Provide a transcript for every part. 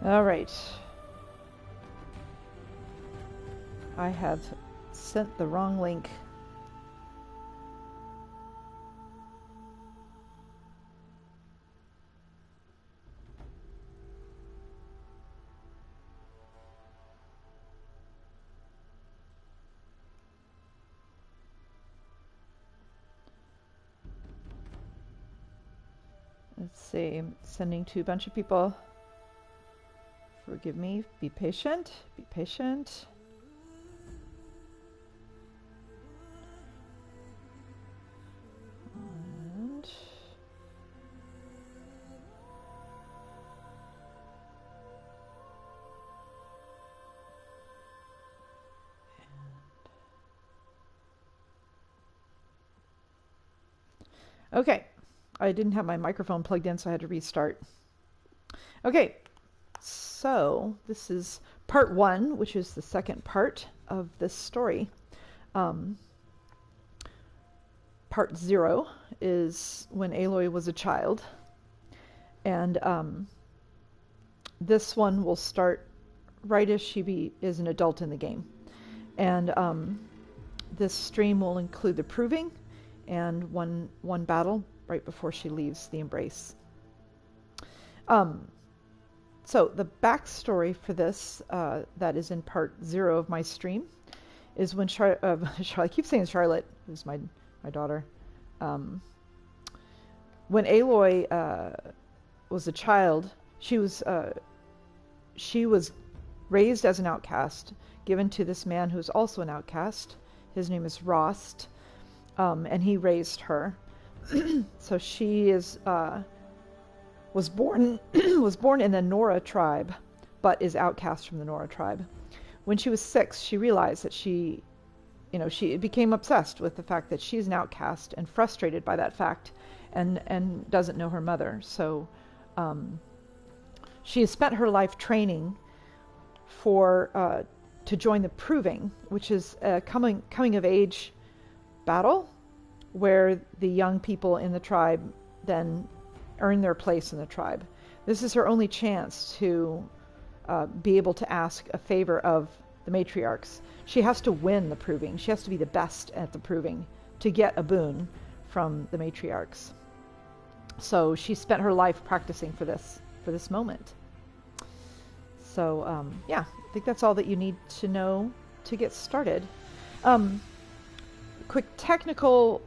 All right. I have sent the wrong link. Let's see, I'm sending to a bunch of people. Forgive me, be patient, be patient. And okay, I didn't have my microphone plugged in, so I had to restart. Okay, so this is part 1, which is the second part of this story. Part 0 is when Aloy was a child, and this one will start right as she is an adult in the game. And this stream will include the proving and one battle right before she leaves the embrace. So the backstory for this, that is in part 0 of my stream, is when I keep saying Charlotte, who's my daughter. When Aloy was a child, she was raised as an outcast, given to this man who's also an outcast. His name is Rost, and he raised her. So she was born in the Nora tribe, but is outcast from the Nora tribe. When she was 6, she realized that she became obsessed with the fact that she's an outcast and frustrated by that fact, and doesn't know her mother. So she has spent her life training to join the proving, which is a coming of age battle where the young people in the tribe then earn their place in the tribe. This is her only chance to be able to ask a favor of the matriarchs. She has to win the proving. She has to be the best at the proving to get a boon from the matriarchs. So she spent her life practicing for this moment. So yeah, I think that's all that you need to know to get started. Quick technical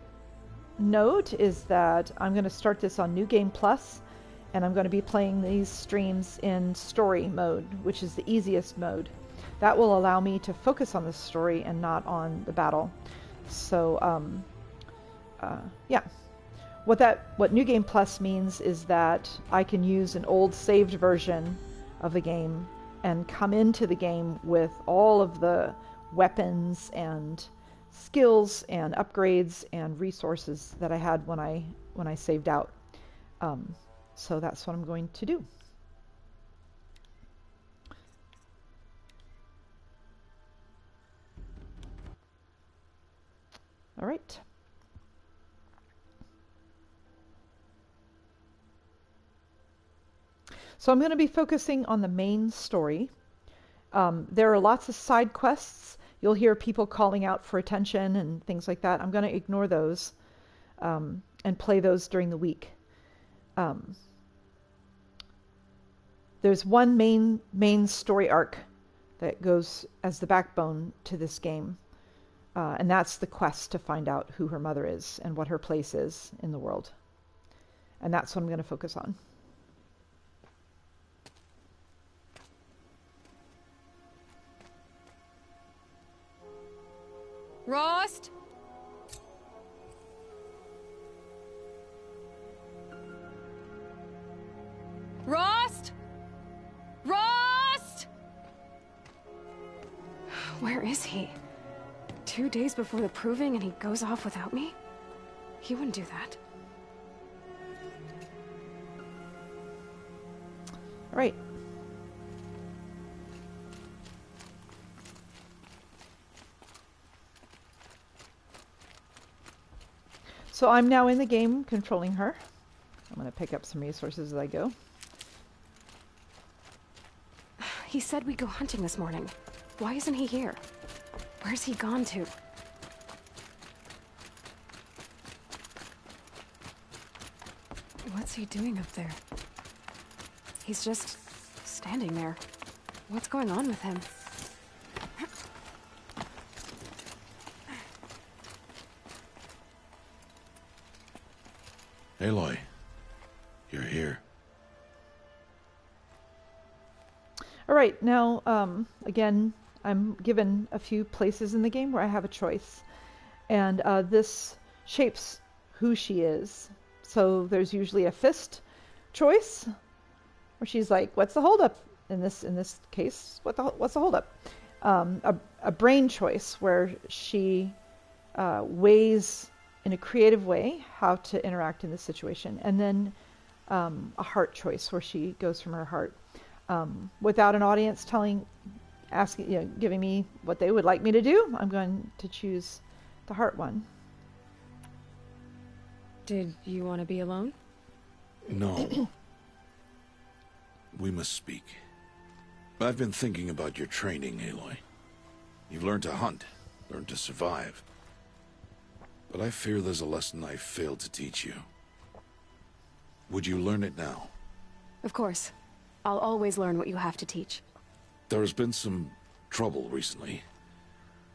note is that I'm going to start this on New Game Plus, and I'm going to be playing these streams in story mode, which is the easiest mode. That will allow me to focus on the story and not on the battle. So yeah, what New Game Plus means is that I can use an old saved version of the game and come into the game with all of the weapons and skills and upgrades and resources that I had when I saved out. So that's what I'm going to do. All right. So I'm going to be focusing on the main story. There are lots of side quests. You'll hear people calling out for attention and things like that. I'm going to ignore those and play those during the week. There's one main story arc that goes as the backbone to this game, and that's the quest to find out who her mother is and what her place is in the world. And that's what I'm going to focus on. Rost? Rost? Rost? Where is he? 2 days before the proving and he goes off without me? He wouldn't do that. All right. So I'm now in the game controlling her. I'm going to pick up some resources as I go. He said we'd go hunting this morning. Why isn't he here? Where's he gone to? What's he doing up there? He's just standing there. What's going on with him? Aloy, you're here. All right, now, again, I'm given a few places in the game where I have a choice. And this shapes who she is. So there's usually a fist choice, where she's like, what's the holdup? In this case, what's the holdup? A brain choice, where she weighs in a creative way how to interact in this situation. And then a heart choice, where she goes from her heart. Without an audience giving me what they would like me to do, I'm going to choose the heart one. Did you want to be alone? No. We must speak. I've been thinking about your training, Aloy. You've learned to hunt, learned to survive. But I fear there's a lesson I failed to teach you. Would you learn it now? Of course. I'll always learn what you have to teach. There has been some trouble recently.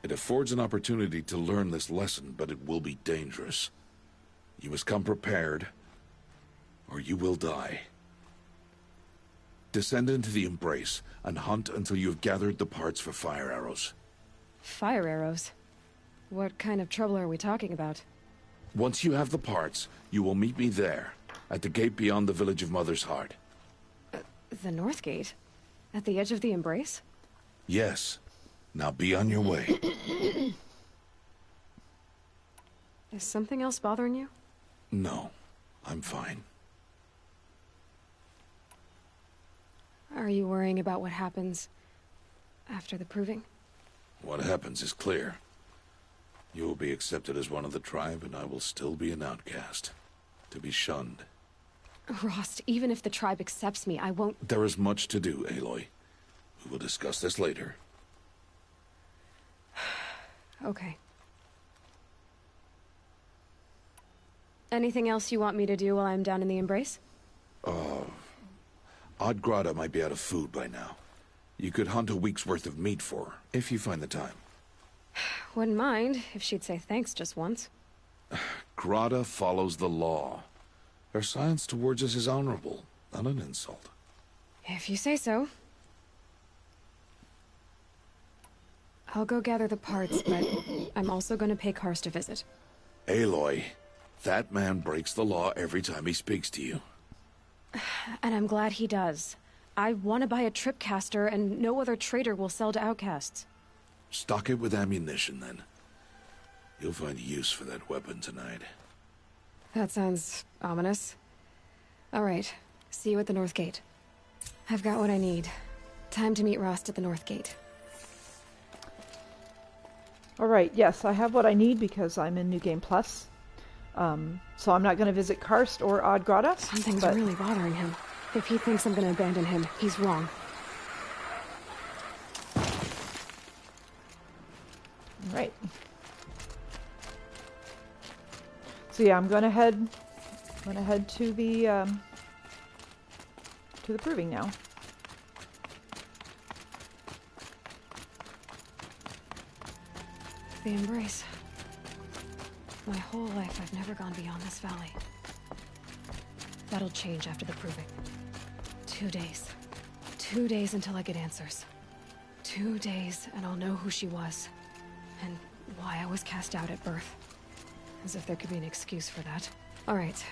It affords an opportunity to learn this lesson, but it will be dangerous. You must come prepared, or you will die. Descend into the Embrace, and hunt until you have gathered the parts for fire arrows. Fire arrows? What kind of trouble are we talking about? Once you have the parts, you will meet me there, at the gate beyond the village of Mother's Heart. The North Gate? At the edge of the Embrace? Yes. Now be on your way. Is something else bothering you? No, I'm fine. Are you worrying about what happens after the proving? What happens is clear. You will be accepted as one of the tribe, and I will still be an outcast. To be shunned. Rost, even if the tribe accepts me, I won't... There is much to do, Aloy. We will discuss this later. Okay. Anything else you want me to do while I'm down in the Embrace? Oddgrada might be out of food by now. You could hunt a week's worth of meat for her, if you find the time. Wouldn't mind if she'd say thanks just once. Grada follows the law. Her silence towards us is honorable, not an insult. If you say so. I'll go gather the parts, but I'm also going to pay Karst a visit. Aloy, that man breaks the law every time he speaks to you. And I'm glad he does. I want to buy a tripcaster, and no other trader will sell to outcasts. Stock it with ammunition, then. You'll find use for that weapon tonight. That sounds ominous. All right, see you at the North Gate. I've got what I need. Time to meet Rost at the North Gate. All right, yes, I have what I need because I'm in New Game Plus. So I'm not going to visit Karst or Oddgrada. Something's really bothering him. If he thinks I'm going to abandon him, he's wrong. All right. So yeah, I'm going to head to the proving now. The Embrace. My whole life, I've never gone beyond this valley. That'll change after the proving. 2 days. 2 days until I get answers. 2 days, and I'll know who she was. And why I was cast out at birth. As if there could be an excuse for that. Alright,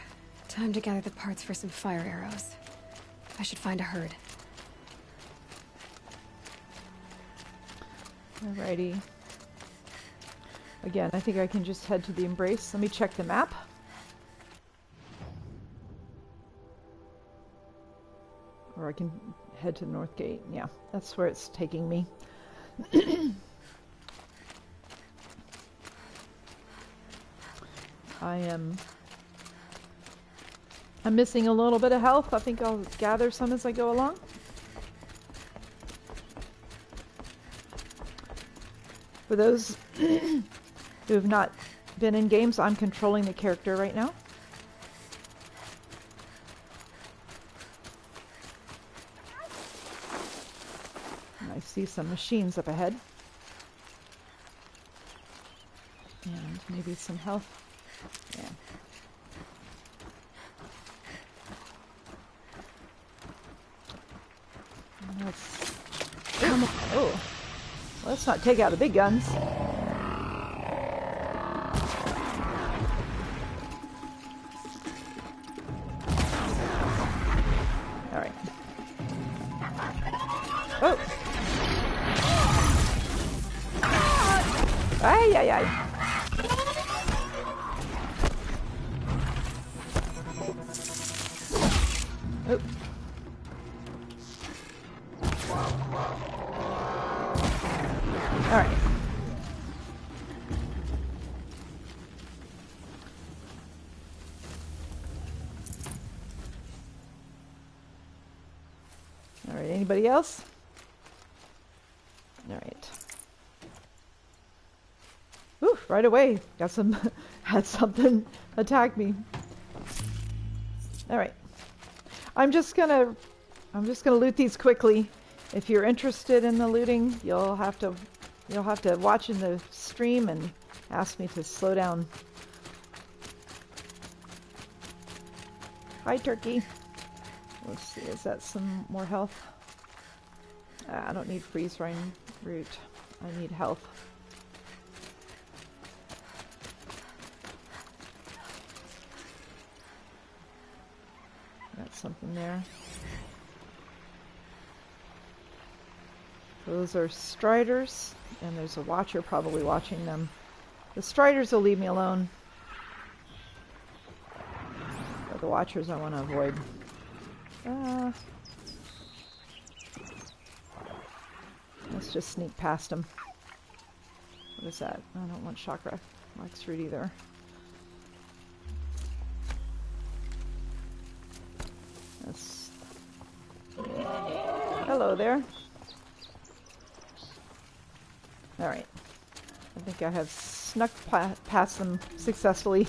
time to gather the parts for some fire arrows. I should find a herd. Alrighty. Again, I think I can just head to the Embrace. Let me check the map. Or I can head to the North Gate. Yeah, that's where it's taking me. I'm missing a little bit of health. I think I'll gather some as I go along. For those who have not been in games, I'm controlling the character right now. And I see some machines up ahead. And maybe some health. Yeah. Come on. Oh. Let's not take out the big guns. Alright. Oh! Ay, ay, ay. Oh. Alright. Alright, anybody else? Alright. Ooh, right away. Got some had something attack me. Alright. I'm just gonna loot these quickly. If you're interested in the looting, you'll have to watch in the stream and ask me to slow down. Hi, turkey. Let's see, is that some more health? I don't need freeze rain root. I need health. Got something there. Those are striders, and there's a watcher probably watching them. The striders will leave me alone. But the watchers I want to avoid. Let's just sneak past them. What is that? I don't want shock reflex root either. That's... Hello there. Alright. I think I have snuck past them successfully.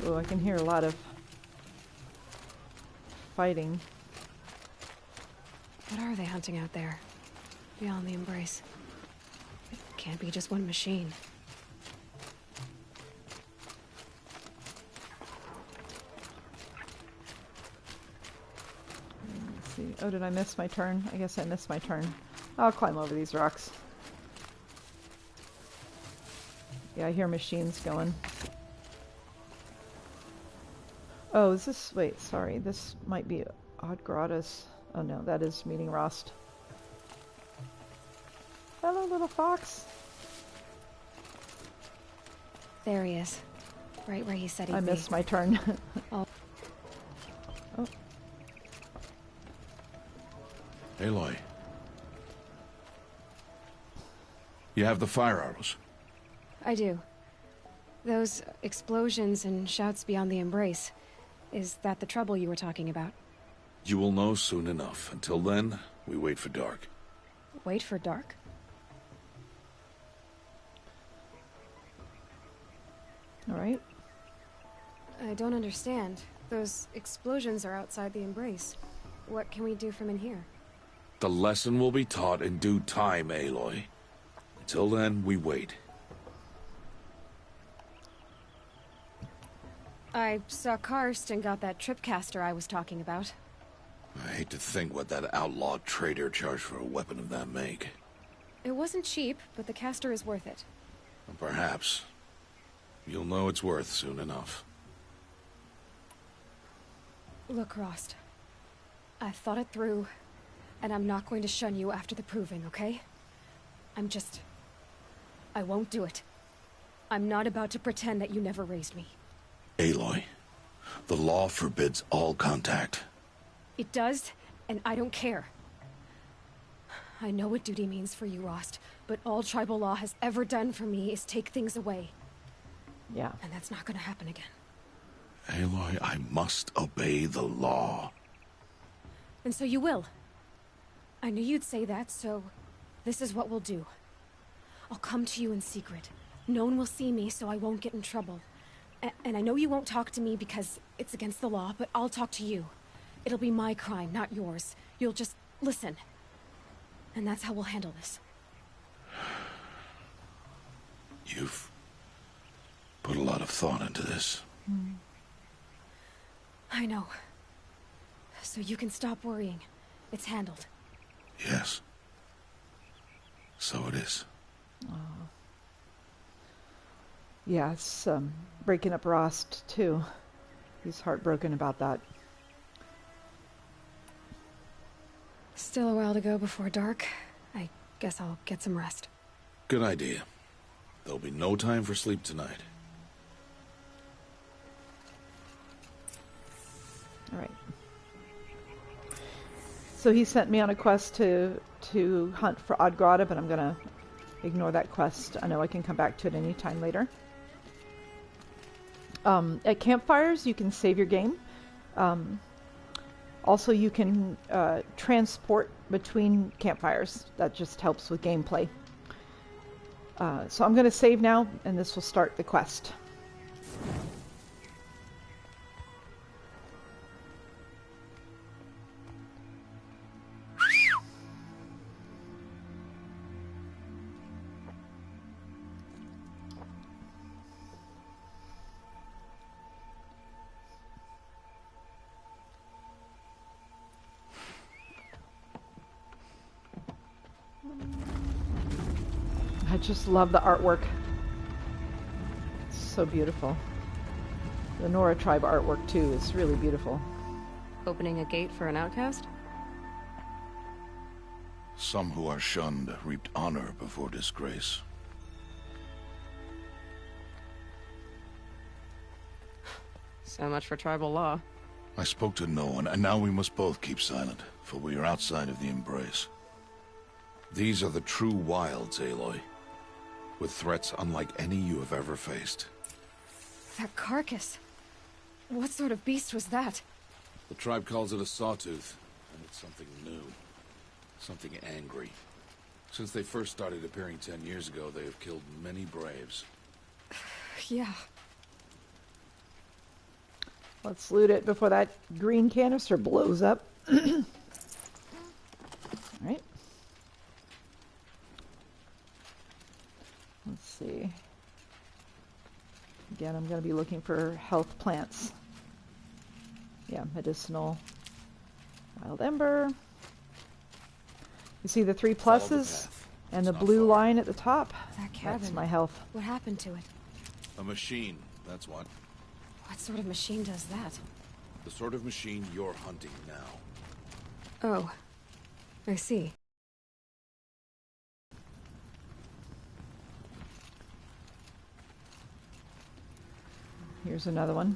Oh, I can hear a lot of fighting. What are they hunting out there? Beyond the embrace. It can't be just one machine. Let's see. Oh, did I miss my turn? I guess I missed my turn. I'll climb over these rocks. Yeah, I hear machines going. Oh, is this... Wait, sorry. This might be Oddgratis. Oh no, that is meeting Rost. Hello, little fox. There he is. Right where he said he'd be. I missed my turn. Oh. Oh. Aloy. You have the fire arrows? I do. Those explosions and shouts beyond the embrace. Is that the trouble you were talking about? You will know soon enough. Until then, we wait for dark. Wait for dark? Alright. I don't understand. Those explosions are outside the embrace. What can we do from in here? The lesson will be taught in due time, Aloy. Until then, we wait. I saw Karst and got that tripcaster I was talking about. I hate to think what that outlaw trader charged for a weapon of that make. It wasn't cheap, but the caster is worth it. Perhaps. You'll know it's worth soon enough. Look, Rost. I've thought it through, and I'm not going to shun you after the proving, okay? I won't do it. I'm not about to pretend that you never raised me. Aloy, the law forbids all contact. It does, and I don't care. I know what duty means for you, Rost, but all tribal law has ever done for me is take things away. Yeah. And that's not gonna happen again. Aloy, I must obey the law. And so you will. I knew you'd say that, so This is what we'll do. I'll come to you in secret. No one will see me, so I won't get in trouble. And I know you won't talk to me because it's against the law, but I'll talk to you. It'll be my crime, not yours. You'll just listen. And that's how we'll handle this. You've put a lot of thought into this. I know. So you can stop worrying. It's handled. Yes. So it is. Yeah, it's breaking up Rost, too. He's heartbroken about that. Still a while to go before dark. I guess I'll get some rest. Good idea. There'll be no time for sleep tonight. All right. So he sent me on a quest to hunt for Odgrada, but I'm going to ignore that quest. I know I can come back to it any time later. At campfires, you can save your game. Also, you can transport between campfires. That just helps with gameplay. So I'm going to save now, and this will start the quest. I just love the artwork. It's so beautiful. The Nora tribe artwork too is really beautiful. Opening a gate for an outcast? Some who are shunned reaped honor before disgrace. So much for tribal law. I spoke to no one, and now we must both keep silent, for we are outside of the embrace. These are the true wilds, Aloy, with threats unlike any you have ever faced. That carcass. What sort of beast was that? The tribe calls it a sawtooth, and it's something new. Something angry. Since they first started appearing 10 years ago, they have killed many braves. Yeah. Let's loot it before that green canister blows up. All right. Let's see. Again, I'm going to be looking for health plants. Yeah, medicinal. Wild ember. You see the 3 pluses and the blue line at the top? That cabin. That's my health. What happened to it? A machine, that's what. What sort of machine does that? The sort of machine you're hunting now. Oh. I see. Here's another one.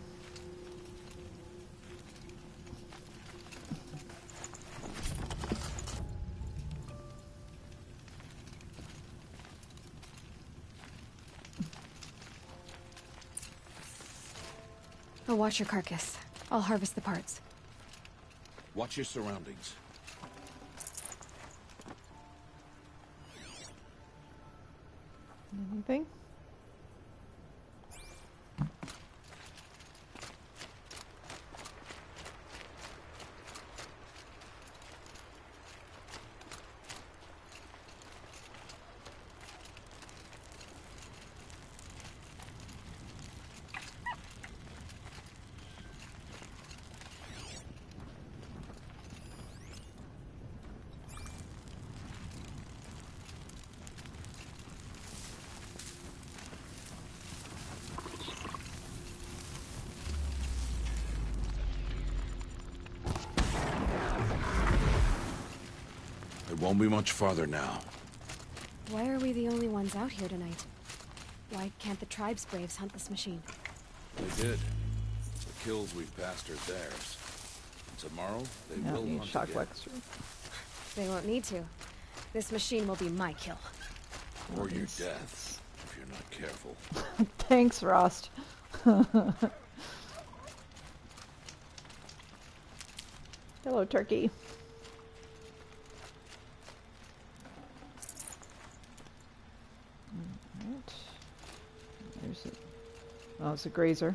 I'll watch your carcass. I'll harvest the parts. Watch your surroundings. Anything? It won't be much farther now. Why are we the only ones out here tonight? Why can't the tribe's braves hunt this machine? They did. The kills we've passed are theirs. Tomorrow, they No, will need hunt shock again. wax. They won't need to. This machine will be my kill. Or your Nice. death, if you're not careful. Thanks, Rost. Hello, turkey. There's a... Oh, it's a grazer.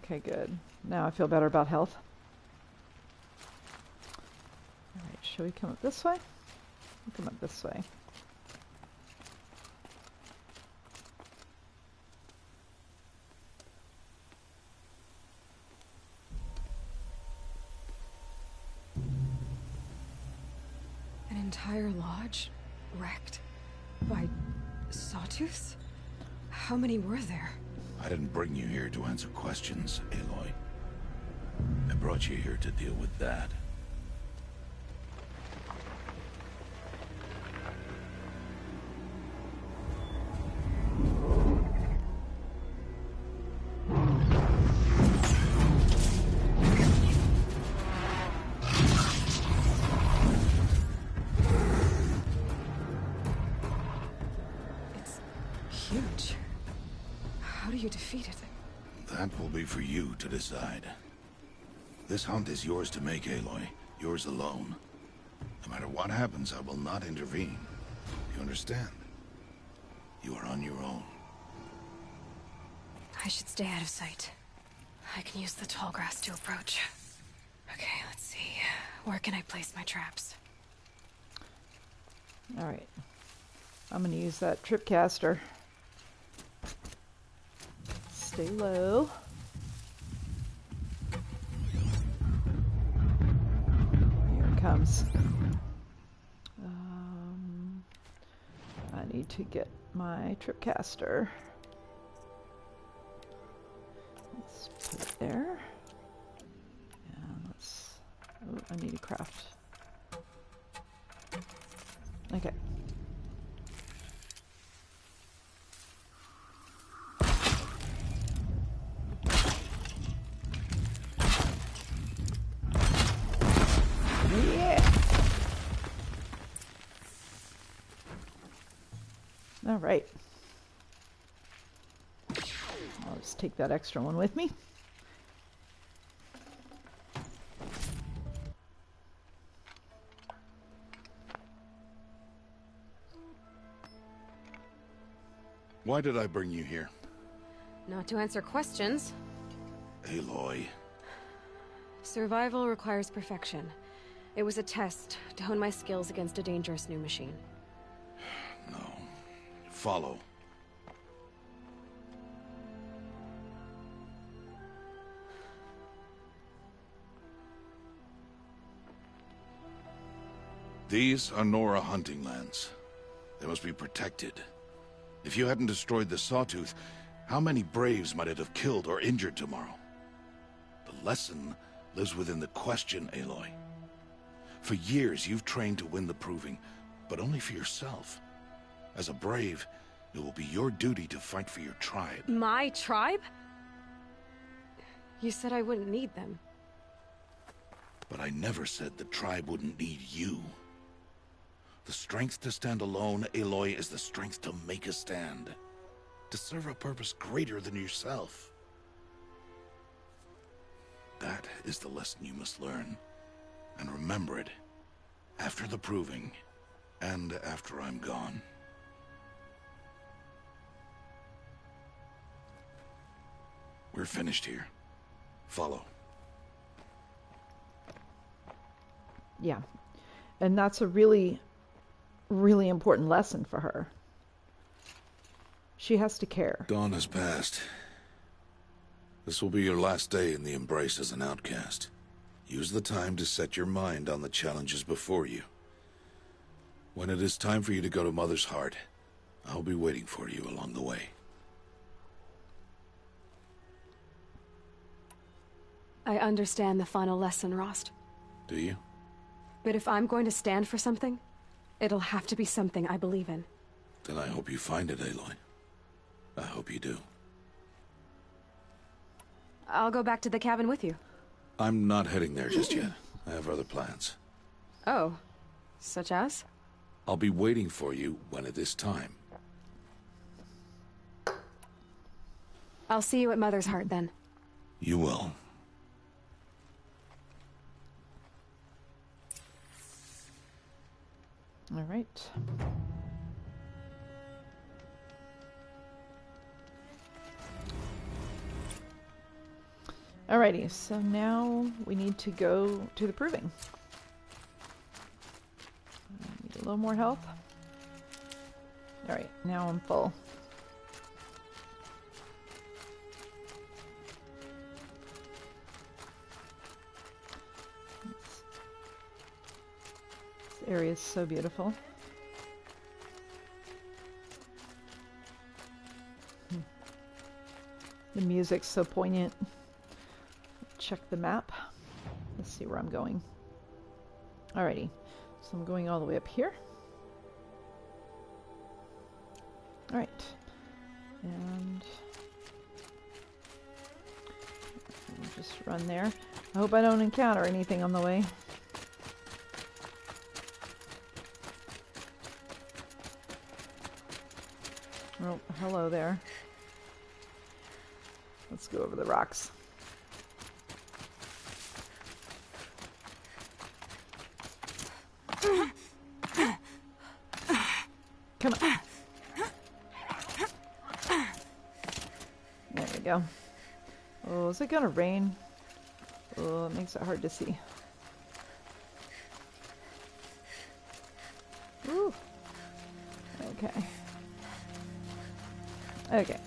Okay, good. Now I feel better about health. Alright, shall we come up this way? We'll come up this way. An entire lodge wrecked by sawtooths? How many were there? I didn't bring you here to answer questions, Aloy. I brought you here to deal with that. It's huge. How do you defeat it? That will be for you to decide. This hunt is yours to make, Aloy. Yours alone. No matter what happens, I will not intervene. You understand? You are on your own. I should stay out of sight. I can use the tall grass to approach. Okay, let's see. Where can I place my traps? Alright. I'm going to use that tripcaster. Stay low. Here it comes. I need to get my tripcaster. Let's put it there. And let's... Oh, I need to craft. Okay. Yeah. All right. I'll just take that extra one with me. Why did I bring you here? Not to answer questions. Aloy. Survival requires perfection. It was a test to hone my skills against a dangerous new machine. No. Follow. These are Nora hunting lands. They must be protected. If you hadn't destroyed the Sawtooth, how many Braves might it have killed or injured tomorrow? The lesson lives within the question, Aloy. For years, you've trained to win the Proving, but only for yourself. As a Brave, it will be your duty to fight for your tribe. My tribe? You said I wouldn't need them. But I never said the tribe wouldn't need you. The strength to stand alone, Aloy, is the strength to make a stand. To serve a purpose greater than yourself. That is the lesson you must learn. And remember it. After the Proving. And after I'm gone. We're finished here. Follow. Yeah. And that's a really important lesson for her. She has to care. Dawn has passed. This will be your last day in the Embrace as an outcast. Use the time to set your mind on the challenges before you. When it is time for you to go to Mother's Heart, I'll be waiting for you along the way. I understand the final lesson, Rost. Do you? But if I'm going to stand for something, it'll have to be something I believe in. Then I hope you find it, Aloy. I hope you do. I'll go back to the cabin with you. I'm not heading there just yet. I have other plans. Oh. Such as? I'll be waiting for you when it is time. I'll see you at Mother's Heart then. You will. All right. Alrighty, so now we need to go to the proving. I need a little more health. Alright, now I'm full. This area is so beautiful. The music's so poignant. Check the map. Let's see where I'm going. Alrighty, so I'm going all the way up here. Alright, and I'll just run there. I hope I don't encounter anything on the way. Oh, hello there. Let's go over the rocks. Come on. There we go. Oh, is it gonna rain? Oh, it makes it hard to see. Ooh. Okay. Okay.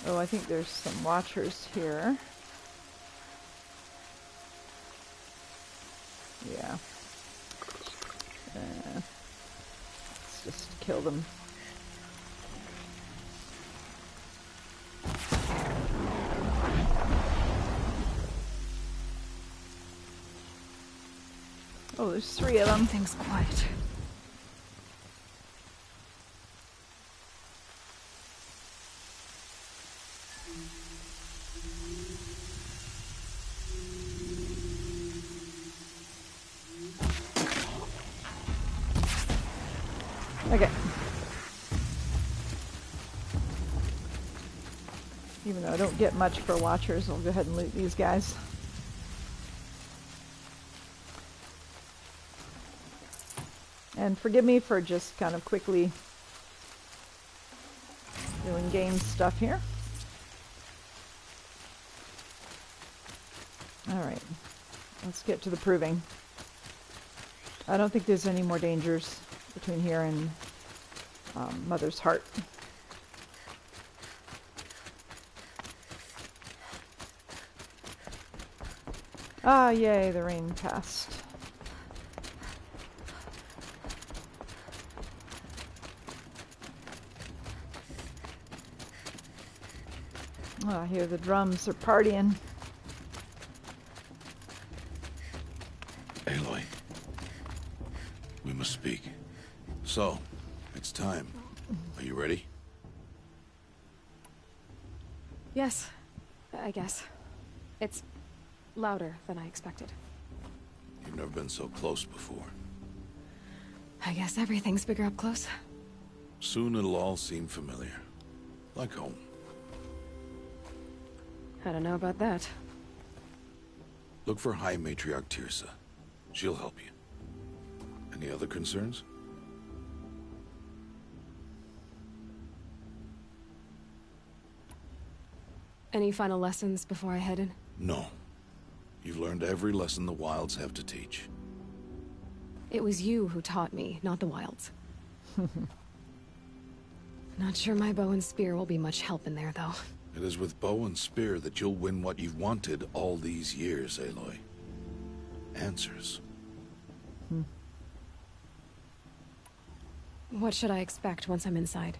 Oh, I think there's some watchers here. Yeah. Let's just kill them. Oh, there's 3 of them. Everything's quiet. Okay. Even though I don't get much for watchers, I'll go ahead and loot these guys. And forgive me for just kind of quickly doing game stuff here. Alright, let's get to the proving. I don't think there's any more dangers between here and Mother's Heart. Ah, yay, the rain passed. Oh, I hear the drums are partying. Aloy, we must speak. So, it's time. Are you ready? Yes, I guess. It's louder than I expected. You've never been so close before. I guess everything's bigger up close. Soon it'll all seem familiar. Like home. I don't know about that. Look for High Matriarch Tirsa. She'll help you. Any other concerns? Any final lessons before I head in? No. You've learned every lesson the Wilds have to teach. It was you who taught me, not the Wilds. Not sure my bow and spear will be much help in there, though. It is with bow and spear that you'll win what you've wanted all these years, Aloy. Answers. What should I expect once I'm inside?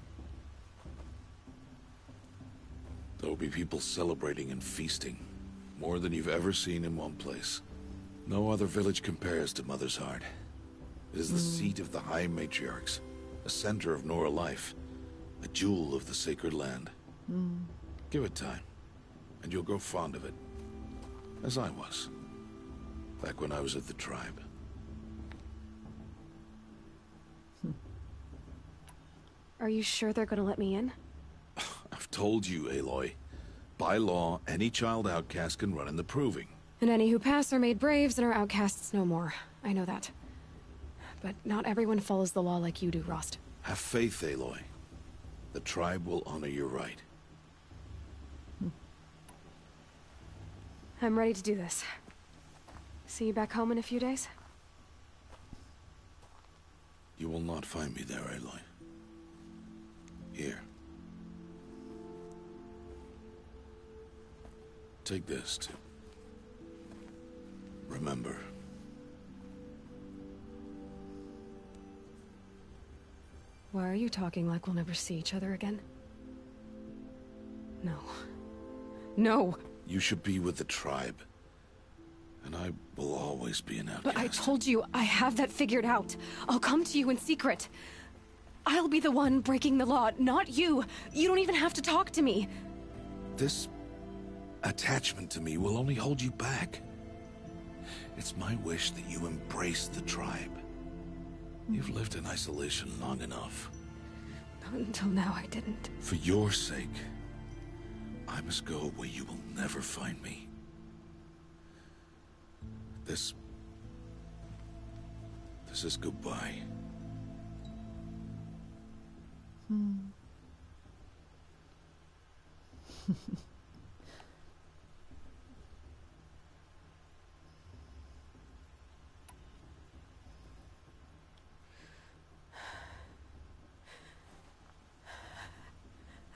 There will be people celebrating and feasting. More than you've ever seen in one place. No other village compares to Mother's Heart. It is the seat of the High Matriarchs, a center of Nora life, a jewel of the sacred land. Give it time, and you'll grow fond of it. As I was, back when I was at the tribe. Are you sure they're gonna let me in? I've told you, Aloy. By law, any child outcast can run in the proving. And any who pass are made braves and are outcasts no more. I know that. But not everyone follows the law like you do, Rost. Have faith, Aloy. The tribe will honor your right. I'm ready to do this. See you back home in a few days? You will not find me there, Aloy. Here. Take this, too. Remember. Why are you talking like we'll never see each other again? No. No! You should be with the tribe. And I will always be an outcast. But I told you, I have that figured out. I'll come to you in secret. I'll be the one breaking the law, not you. You don't even have to talk to me. This attachment to me will only hold you back. It's my wish that you embrace the tribe. You've lived in isolation long enough. Not until now, I didn't. For your sake, I must go where you will never find me. This is goodbye. I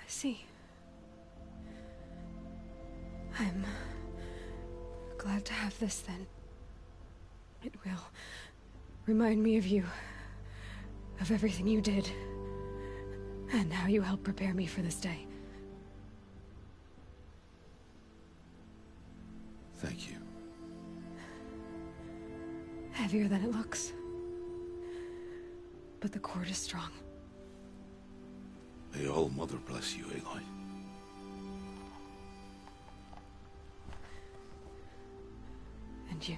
see. I'm glad to have this then. It will remind me of you, of everything you did, and how you helped prepare me for this day. Thank you. Heavier than it looks. But the cord is strong. May All-Mother bless you, Aloy. And you.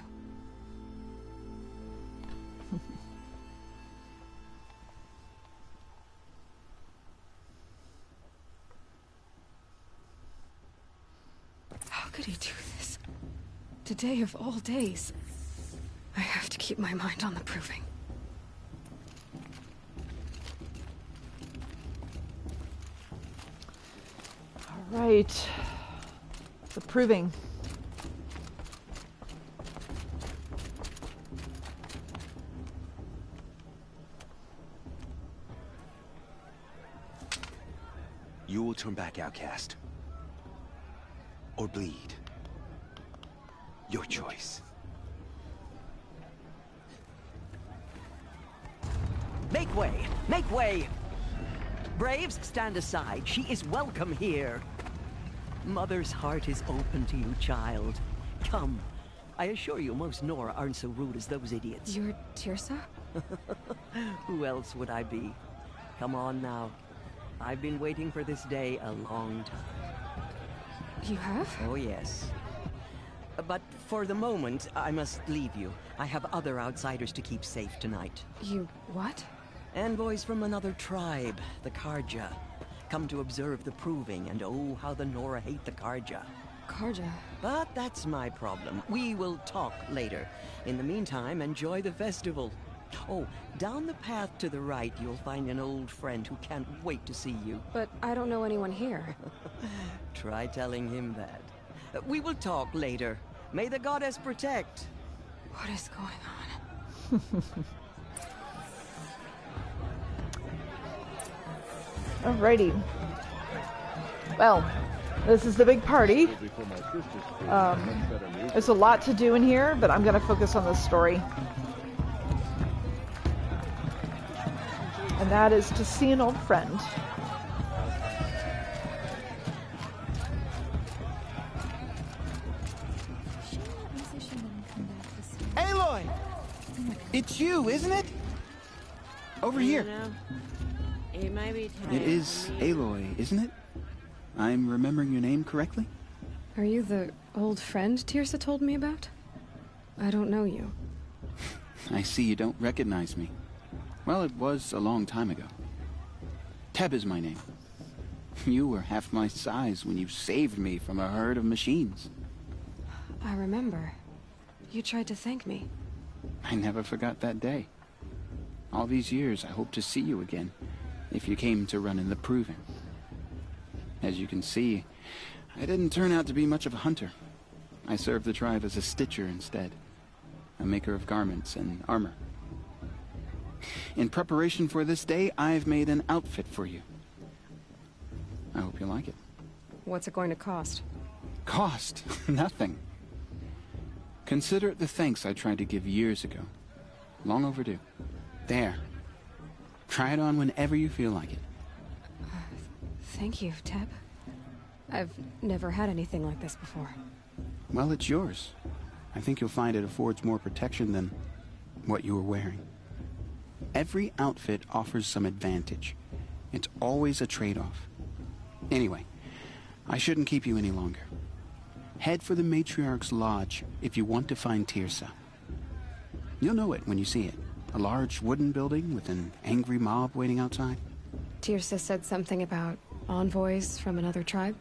How could he do this? Today of all days. I have to keep my mind on the proving. All right. The proving. You will turn back, outcast. Or bleed. Your choice. Make way! Make way! Braves, stand aside. She is welcome here. Mother's heart is open to you, child. Come. I assure you, most Nora aren't so rude as those idiots. You're Tirsa? Who else would I be? Come on now. I've been waiting for this day a long time. You have? Oh, yes. But for the moment, I must leave you. I have other outsiders to keep safe tonight. You what? Envoys from another tribe, the Karja. Come to observe the proving, and oh, how the Nora hate the Karja. Karja? But that's my problem. We will talk later. In the meantime, enjoy the festival. Oh, down the path to the right, you'll find an old friend who can't wait to see you. But I don't know anyone here. Try telling him that. We will talk later. May the goddess protect. What is going on? Alrighty. Well, this is the big party. There's a lot to do in here, but I'm going to focus on the story. And that is to see an old friend. Aloy! It's you, isn't it? Over here. It might be time. It is Aloy, isn't it? I'm remembering your name correctly? Are you the old friend Tirsa told me about? I don't know you. I see you don't recognize me. Well, it was a long time ago. Teb is my name. You were half my size when you saved me from a herd of machines. I remember. You tried to thank me. I never forgot that day. All these years, I hope to see you again, if you came to run in the Proving. As you can see, I didn't turn out to be much of a hunter. I served the tribe as a stitcher instead, a maker of garments and armor. In preparation for this day, I've made an outfit for you. I hope you like it. What's it going to cost? Cost? Nothing. Consider it the thanks I tried to give years ago. Long overdue. There. Try it on whenever you feel like it. Thank you, Teb. I've never had anything like this before. Well, it's yours. I think you'll find it affords more protection than what you were wearing. Every outfit offers some advantage. It's always a trade-off. Anyway, I shouldn't keep you any longer. Head for the Matriarch's Lodge if you want to find Tirsa. You'll know it when you see it. A large wooden building with an angry mob waiting outside. Tirsa said something about envoys from another tribe?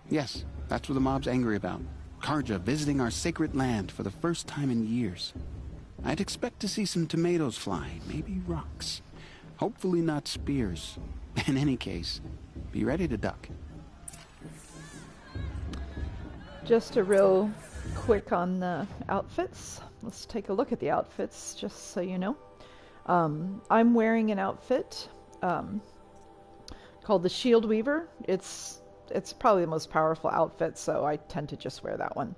Yes, that's what the mob's angry about. Karja visiting our sacred land for the first time in years. I'd expect to see some tomatoes fly, maybe rocks. Hopefully not spears. In any case, be ready to duck. Just a real quick on the outfits. Let's take a look at the outfits, just so you know. I'm wearing an outfit called the Shield Weaver. It's probably the most powerful outfit, so I tend to just wear that one.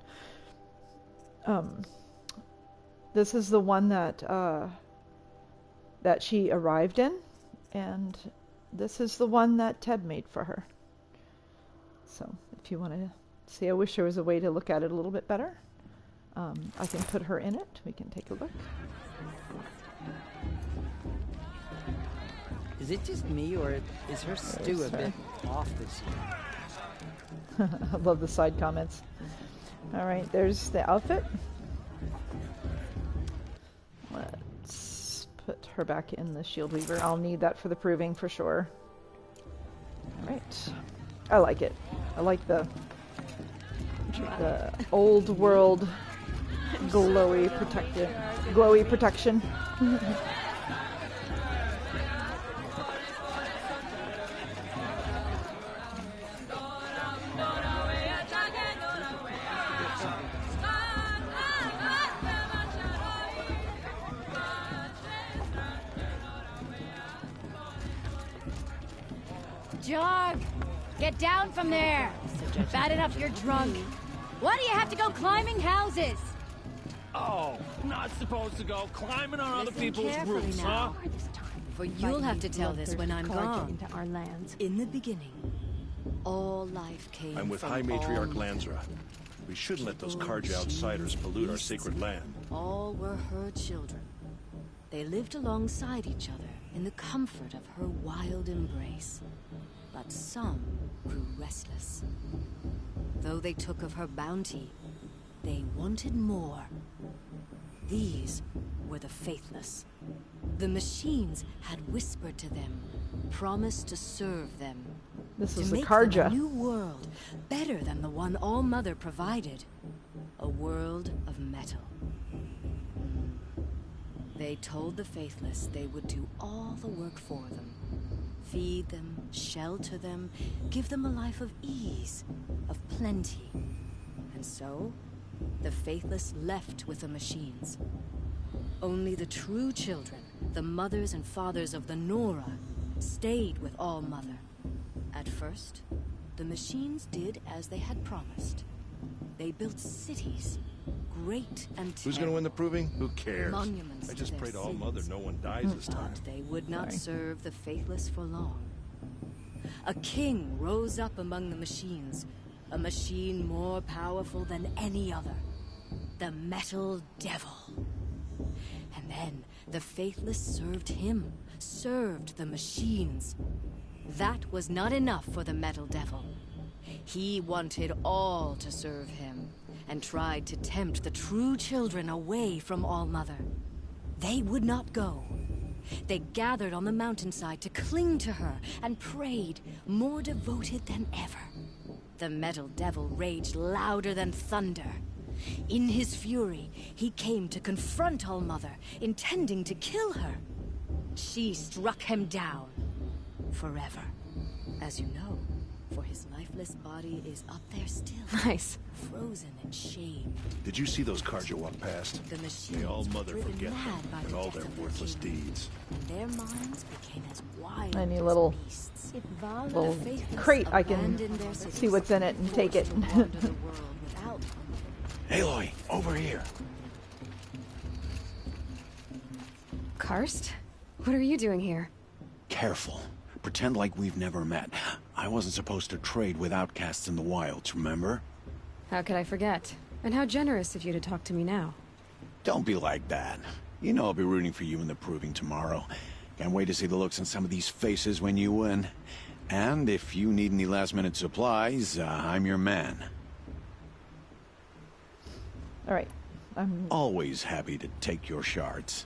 This is the one that she arrived in, and this is the one that Teb made for her. So if you want to see, I wish there was a way to look at it a little bit better. I can put her in it. We can take a look. Is it just me, or is her stew a bit off this year? I love the side comments. All right, there's the outfit. Let's put her back in the Shield Weaver. I'll need that for the Proving for sure. All right. I like it. I like the old world glowy protection. Jog! Get down from there! Bad enough you're drunk. Why do you have to go climbing houses? Oh, not supposed to go climbing on other people's roofs, huh? For you'll have to tell this when I'm gone. Into our lands. In the beginning, all life came I'm with from High Matriarch all Lansra. We shouldn't let those Karja outsiders pollute our sacred land. All were her children. They lived alongside each other in the comfort of her wild embrace. But some grew restless. Though they took of her bounty, they wanted more. These were the faithless. The machines had whispered to them, promised to serve them. This to is the make Karja. them a new world, better than the one All-Mother provided. A world of metal. They told the faithless they would do all the work for them. Feed them, shelter them, give them a life of ease, of plenty. And so, the faithless left with the machines. Only the true children, the mothers and fathers of the Nora, stayed with All-Mother. At first, the machines did as they had promised. They built cities, great and Who's going to win the Proving? Who cares? Monuments I just to pray to their All-Mother sins. no one dies this time. But they would not Sorry. serve the faithless for long. A king rose up among the machines, a machine more powerful than any other. The Metal Devil. And then the faithless served him, served the machines. That was not enough for the Metal Devil. He wanted all to serve him, and tried to tempt the true children away from All-Mother. They would not go. They gathered on the mountainside to cling to her and prayed, more devoted than ever. The metal devil raged louder than thunder. In his fury, he came to confront Allmother, intending to kill her. She struck him down. Forever. As you know, for his lifeless body is up there still. Nice. Frozen in shame. Did you see those Karja walk past? The machines They all were mother driven forget mad them by and the all death their of worthless king, deeds. and their minds became as wild Tiny as little beasts. little crate I can see what's in it and take it. Aloy, over here. Karst? What are you doing here? Careful. Pretend like we've never met. I wasn't supposed to trade with outcasts in the wilds, remember? How could I forget? And how generous of you to talk to me now. Don't be like that. You know I'll be rooting for you in the proving tomorrow. Can't wait to see the looks on some of these faces when you win. And if you need any last-minute supplies, I'm your man. All right. I'm Always happy to take your shards.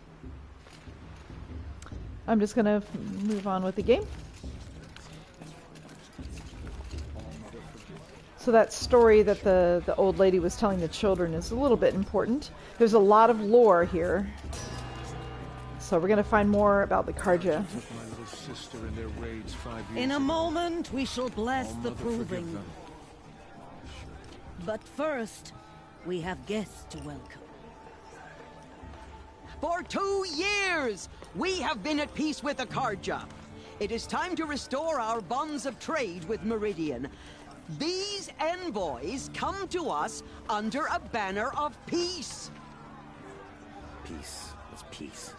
just gonna move on with the game. So that story that the old lady was telling the children is a little bit important. There's a lot of lore here. So we're gonna find more about the Karja. In a moment, we shall bless the proving. But first, we have guests to welcome. For 2 years, we have been at peace with the Karja. It is time to restore our bonds of trade with Meridian. These envoys come to us under a banner of peace. Peace. What's peace?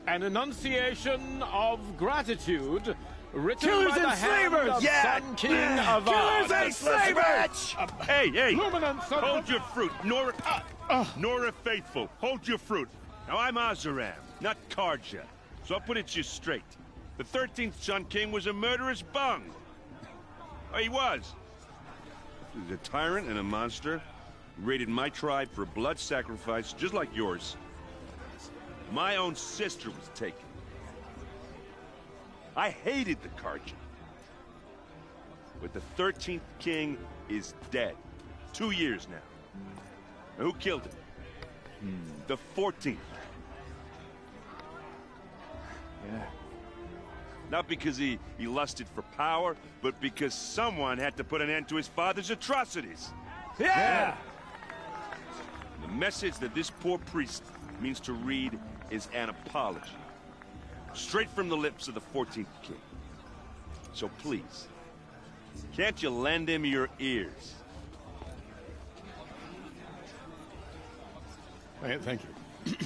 An enunciation of gratitude written Killers by the and hand slavers! of Yeah! Sun King of Killers and slavers! Hey, hey! Luminance of Hold your fruit, Nora Faithful. Hold your fruit. Now I'm Azaram, not Karja, so I'll put it to you straight. The 13th Sun King was a murderous bung. Oh, he was. He was a tyrant and a monster. He raided my tribe for a blood sacrifice, just like yours. My own sister was taken. I hated the Karja. But the 13th king is dead. 2 years now. And who killed him? The 14th. Yeah. Not because he lusted for power, but because someone had to put an end to his father's atrocities. Yeah! The message that this poor priest means to read is an apology. Straight from the lips of the 14th king. So please, can't you lend him your ears? Thank you.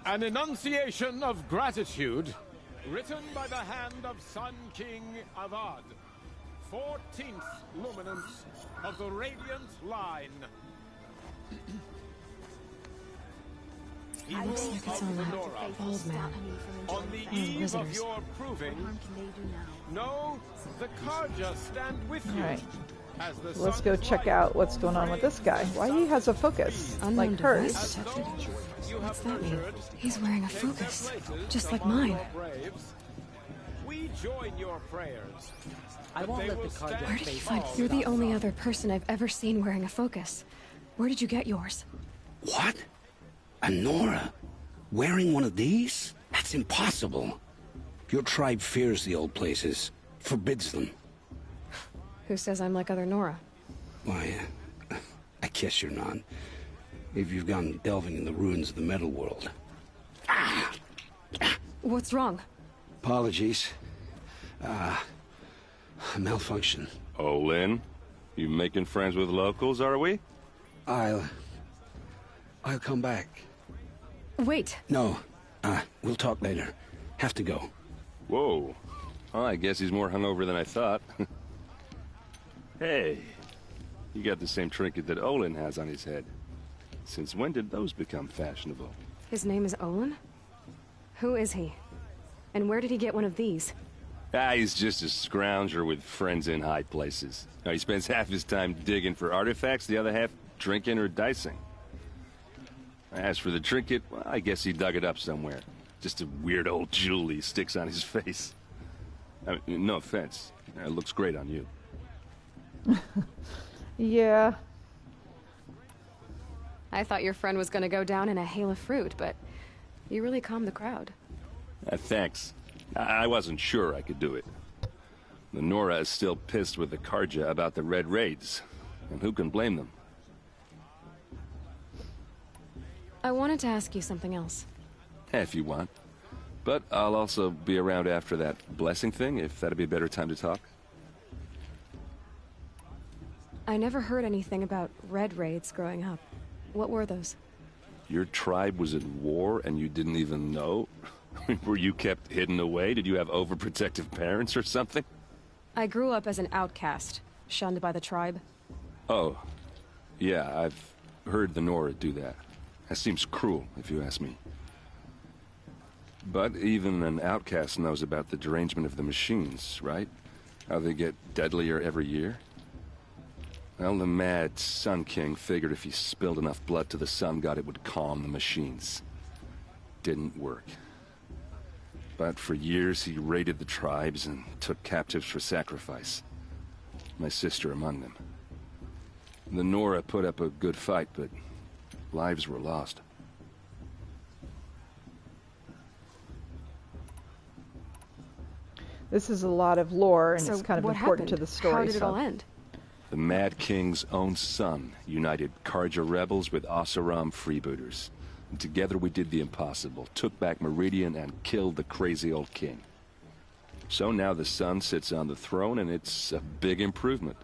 An enunciation of gratitude written by the hand of Sun King Avad, 14th luminance of the Radiant Line. Looks like it's on that bald man. On the eve of your proving, know the Karja stand with you. All right. Let's go check out what's going on with this guy. Why he has a focus Unknown like hers? device detected. What's that mean? He's wearing a focus, just like mine. We join your prayers. I won't let the Karja Where did you face find? all You're the without only love. other person I've ever seen wearing a focus. Where did you get yours? What? A Nora? Wearing one of these? That's impossible. Your tribe fears the old places, forbids them. Who says I'm like other Nora? Why, I guess you're not. If you've gone delving in the ruins of the metal world. What's wrong? Apologies. Malfunction. Oh, Lynn, you making friends with locals, are we? I'll come back. Wait. No, we'll talk later. Have to go. Whoa. Well, I guess he's more hungover than I thought. Hey, you got the same trinket that Olin has on his head. Since when did those become fashionable? His name is Olin? Who is he? And where did he get one of these? He's just a scrounger with friends in high places. Now, he spends half his time digging for artifacts, the other half drinking or dicing. As for the trinket, well, I guess he dug it up somewhere. Just a weird old jewel he sticks on his face. I mean, no offense. It looks great on you. Yeah. I thought your friend was gonna go down in a hail of fruit, but you really calmed the crowd. Thanks. I wasn't sure I could do it. The Nora is still pissed with the Karja about the Red Raids, and who can blame them? I wanted to ask you something else. If you want. But I'll also be around after that blessing thing, if that'd be a better time to talk. I never heard anything about Red Raids growing up. What were those? Your tribe was in war and you didn't even know? Were you kept hidden away? Did you have overprotective parents or something? I grew up as an outcast, shunned by the tribe. Oh, yeah, I've heard the Nora do that. That seems cruel, if you ask me. But even an outcast knows about the derangement of the machines, right? How they get deadlier every year? Well, the mad Sun King figured if he spilled enough blood to the Sun God, it would calm the machines. Didn't work. But for years, he raided the tribes and took captives for sacrifice. My sister among them. The Nora put up a good fight, but lives were lost. This is a lot of lore, and So it's kind of what important happened? to the story. How did it all end? The Mad King's own son united Karja rebels with Oseram freebooters. And together we did the impossible, took back Meridian and killed the crazy old king. So now the son sits on the throne, and it's a big improvement.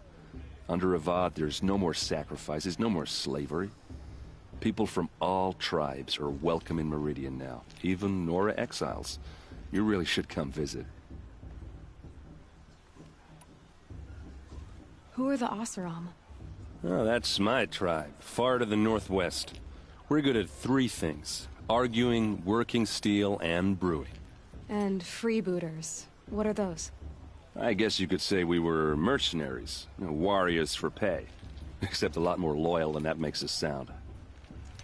Under Avad, there's no more sacrifices, no more slavery. People from all tribes are welcome in Meridian now, even Nora exiles. You really should come visit. Who are the Oseram? Oh, that's my tribe, far to the northwest. We're good at three things: arguing, working steel, and brewing. And freebooters. What are those? I guess you could say we were mercenaries, warriors for pay. Except a lot more loyal than that makes us sound.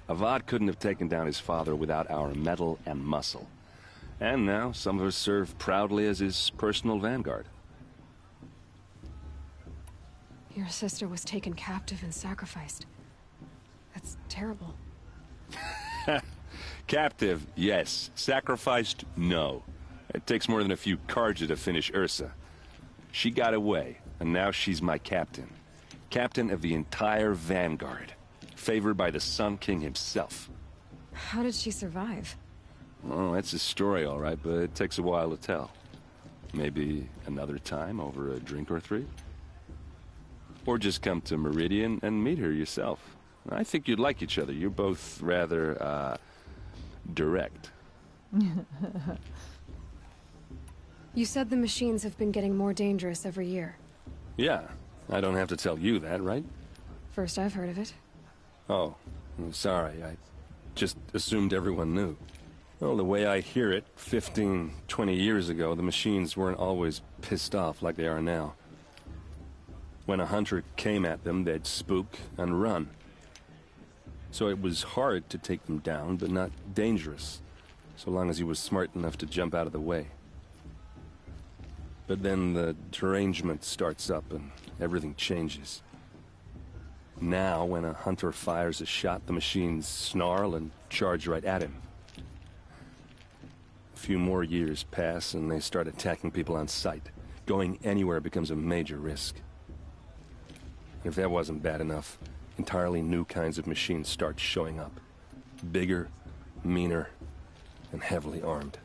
Avad couldn't have taken down his father without our metal and muscle. And now some of us serve proudly as his personal vanguard. Your sister was taken captive and sacrificed. That's terrible. Captive, yes. Sacrificed, no. It takes more than a few Karja to finish Ursa. She got away, and now she's my captain. Captain of the entire vanguard. Favored by the Sun King himself. How did she survive? Oh, that's a story, all right, but it takes a while to tell. Maybe another time over a drink or three? Or just come to Meridian and meet her yourself. I think you'd like each other. You're both rather, direct. You said the machines have been getting more dangerous every year. Yeah, I don't have to tell you that, right? First I've heard of it. Oh, I'm sorry. I just assumed everyone knew. Well, the way I hear it, 15, 20 years ago, the machines weren't always pissed off like they are now. When a hunter came at them, they'd spook and run. So it was hard to take them down, but not dangerous, so long as he was smart enough to jump out of the way. But then the derangement starts up and everything changes. Now, when a hunter fires a shot, the machines snarl and charge right at him. A few more years pass and they start attacking people on sight. Going anywhere becomes a major risk. If that wasn't bad enough, entirely new kinds of machines start showing up. Bigger, meaner, and heavily armed.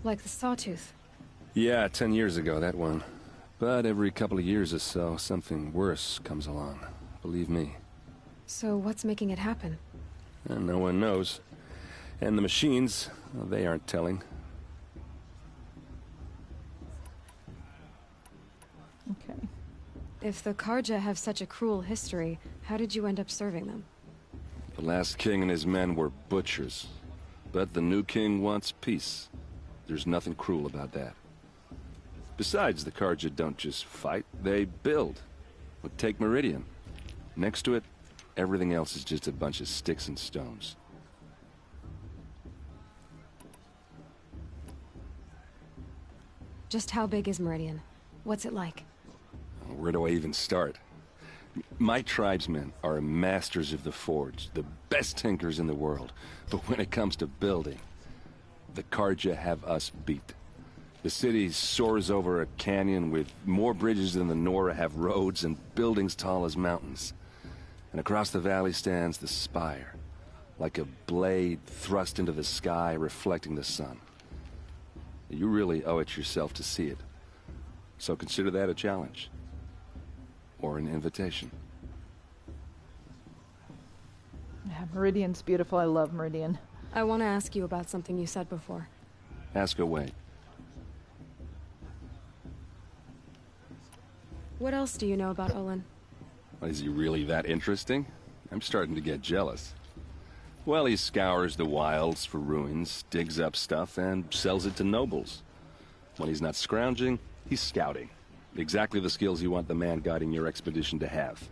Like the Sawtooth. Yeah, 10 years ago, that one. But every couple of years or so, something worse comes along. Believe me. So what's making it happen? And no one knows. And the machines, well, they aren't telling. Okay. If the Karja have such a cruel history, how did you end up serving them? The last king and his men were butchers. But the new king wants peace. There's nothing cruel about that. Besides, the Karja don't just fight, they build. Take Meridian. Next to it, everything else is just a bunch of sticks and stones. Just how big is Meridian? What's it like? Where do I even start? My tribesmen are masters of the forge, the best tinkers in the world. But when it comes to building, the Karja have us beat. The city soars over a canyon with more bridges than the Nora have roads and buildings tall as mountains. And across the valley stands the spire, like a blade thrust into the sky reflecting the sun. You really owe it yourself to see it. So consider that a challenge. Or an invitation. Yeah, Meridian's beautiful. I love Meridian. I want to ask you about something you said before. Ask away. What else do you know about Olin? Is he really that interesting? I'm starting to get jealous. Well, he scours the wilds for ruins, digs up stuff, and sells it to nobles. When he's not scrounging, he's scouting. Exactly the skills you want the man guiding your expedition to have.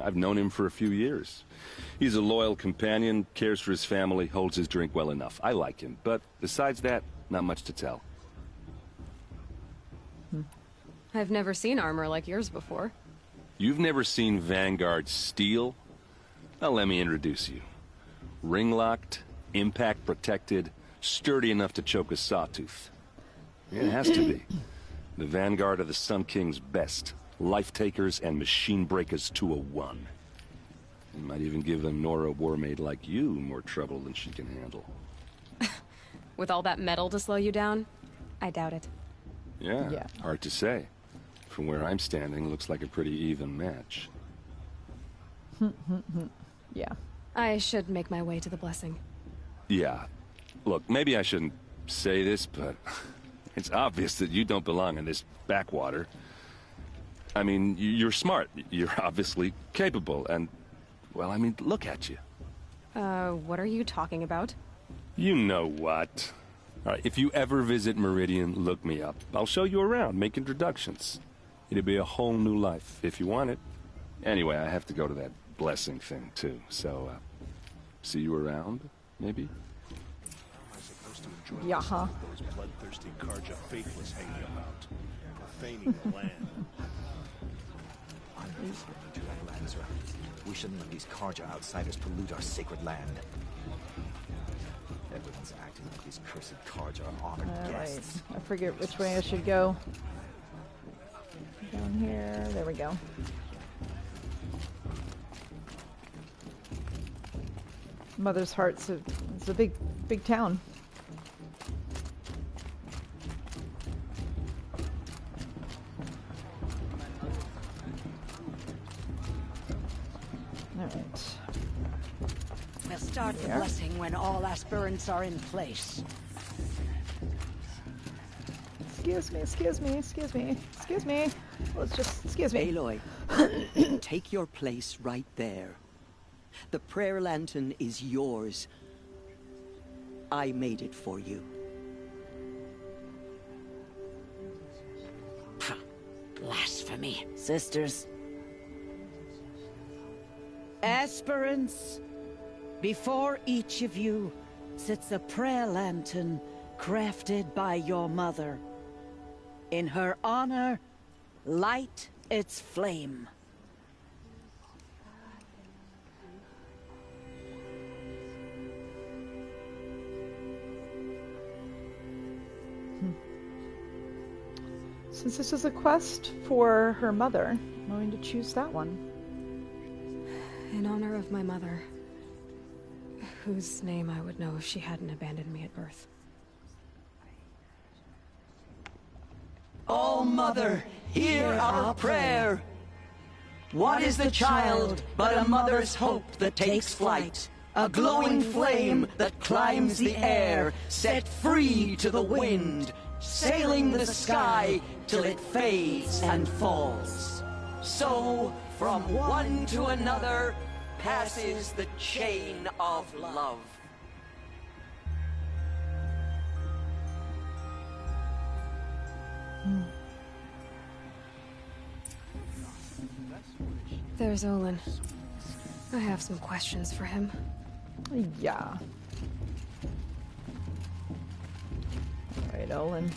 I've known him for a few years. He's a loyal companion, cares for his family, holds his drink well enough. I like him, but besides that, not much to tell. I've never seen armor like yours before. You've never seen Vanguard steel? Well, let me introduce you. Ring-locked, impact-protected, sturdy enough to choke a sawtooth. It has to be. The Vanguard are the Sun King's best. Life-takers and machine-breakers to a one. It might even give a Nora warmaid like you more trouble than she can handle. With all that metal to slow you down? I doubt it. Yeah, hard to say. From where I'm standing, looks like a pretty even match. Yeah. I should make my way to the blessing. Yeah. Look, maybe I shouldn't say this, but it's obvious that you don't belong in this backwater. I mean, you're smart. You're obviously capable, and, well, I mean, look at you. What are you talking about? You know what. All right, if you ever visit Meridian, look me up. I'll show you around, make introductions. It'll be a whole new life, if you want it. Anyway, I have to go to that blessing thing, too, so, see you around, maybe? Yeah, huh? Those bloodthirsty Karja faithless hanging about, profaning the land. We shouldn't let these Karja outsiders pollute our sacred land. Everyone's acting like these cursed Karja are honored guests. I forget which way I should go. Down here. There we go. Mother's Heart's it's a big town. Alright. We'll start the blessing when all aspirants are in place. Excuse me. Let's just, excuse me. Aloy, take your place right there. The prayer lantern is yours. I made it for you. Blasphemy. Sisters. Aspirants, before each of you sits a prayer lantern crafted by your mother. In her honor, light its flame. Since this is a quest for her mother, I'm going to choose that one. In honor of my mother, whose name I would know if she hadn't abandoned me at birth. Oh, Mother, hear our prayer. What is the child but a mother's hope that takes flight? A glowing flame that climbs the air, set free to the wind, sailing the sky till it fades and falls. So, from one to another, passes the chain of love. There's Olin. I have some questions for him. Yeah. Alright, Olin.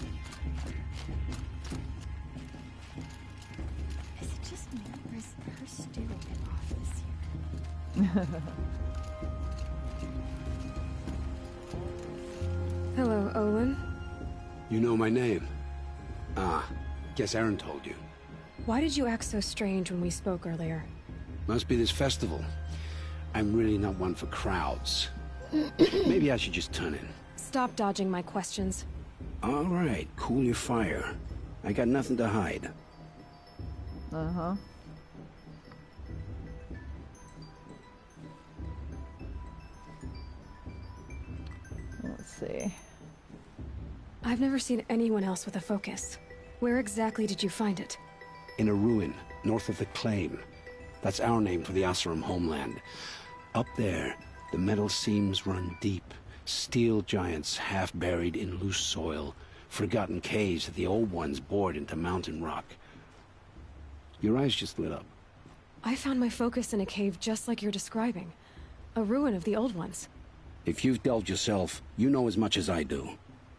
Hello, Olin. You know my name? Ah, guess Aaron told you. Why did you act so strange when we spoke earlier? Must be this festival. I'm really not one for crowds. Maybe I should just turn in. Stop dodging my questions. All right, cool your fire. I got nothing to hide. Uh-huh. Let's see. I've never seen anyone else with a focus. Where exactly did you find it? In a ruin, north of the Claim. That's our name for the Asuram homeland. Up there, the metal seams run deep. Steel giants half buried in loose soil. Forgotten caves that the old ones bored into mountain rock. Your eyes just lit up. I found my focus in a cave just like you're describing. A ruin of the old ones. If you've delved yourself, you know as much as I do.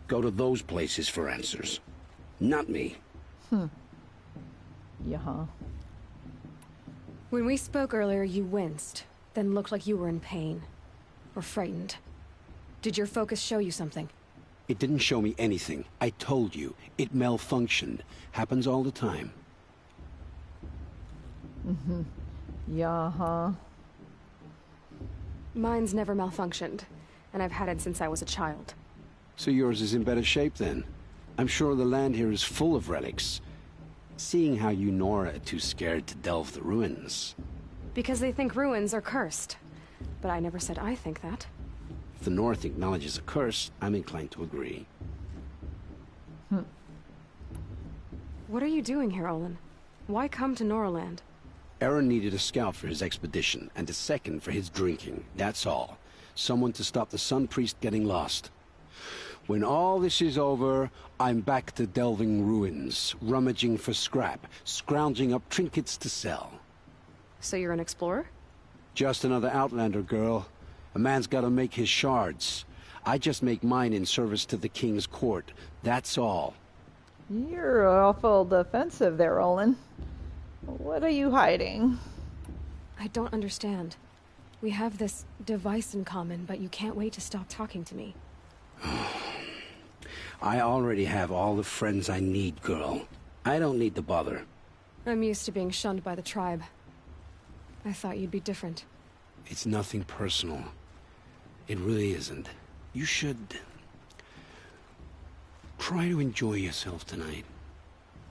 Go to those places for answers. Not me. Yeah. When we spoke earlier, you winced, then looked like you were in pain. Or frightened. Did your focus show you something? It didn't show me anything. I told you. It malfunctioned. Happens all the time. Yeah, Mine's never malfunctioned, and I've had it since I was a child. So yours is in better shape then. I'm sure the land here is full of relics. Seeing how you Nora are too scared to delve the ruins. Because they think ruins are cursed. But I never said I think that. If the North acknowledges a curse, I'm inclined to agree. What are you doing here, Olin? Why come to Noraland? Aaron needed a scout for his expedition, and a second for his drinking. That's all. Someone to stop the Sun Priest getting lost. When all this is over, I'm back to delving ruins, rummaging for scrap, scrounging up trinkets to sell. So you're an explorer? Just another Outlander, girl. A man's gotta make his shards. I just make mine in service to the King's court. That's all. You're awful defensive there, Olin. What are you hiding? I don't understand. We have this device in common, but you can't wait to stop talking to me. I already have all the friends I need, girl. I don't need to bother. I'm used to being shunned by the tribe. I thought you'd be different. It's nothing personal. It really isn't. You should... try to enjoy yourself tonight.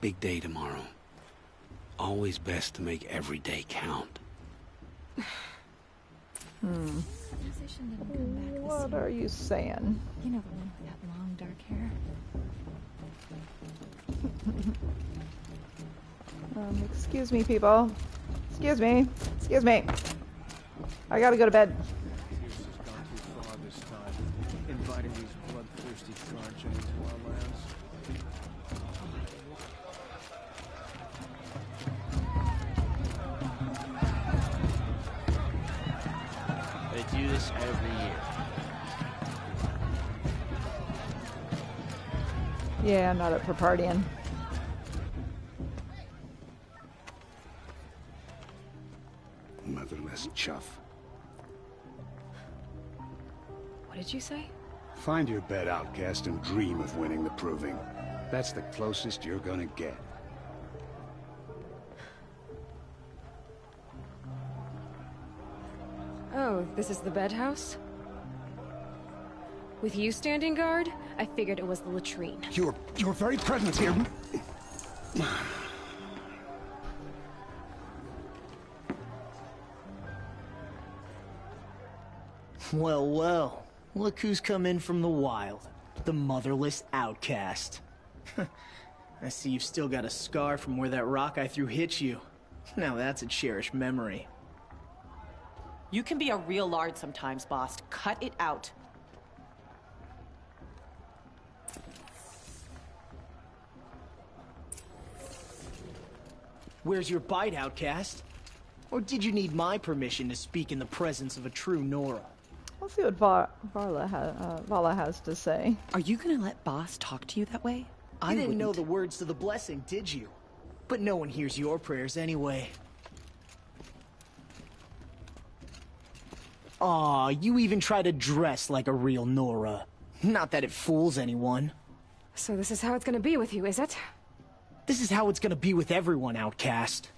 Big day tomorrow. Always best to make every day count. What are you saying? You know the one with that long, dark hair. Excuse me, people. Excuse me. Excuse me. I gotta go to bed. Inviting these bloodthirsty Karja into our lands. They do this every year. Yeah, I'm not up for partying. Motherless chuff. What did you say? Find your bed, outcast, and dream of winning the proving. That's the closest you're gonna get. Oh, this is the bedhouse? With you standing guard, I figured it was the latrine. Your very presence here... Well, well. Look who's come in from the wild. The motherless outcast. I see you've still got a scar from where that rock I threw hit you. Now that's a cherished memory. You can be a real lard sometimes, boss. Cut it out. Where's your bite, outcast? Or did you need my permission to speak in the presence of a true Nora? Let's see what Vala has to say. Are you gonna let boss talk to you that way? You didn't know the words to the blessing, did you? But no one hears your prayers anyway. Aw, you even try to dress like a real Nora. Not that it fools anyone. So this is how it's gonna be with you, is it? This is how it's gonna be with everyone, Outcast.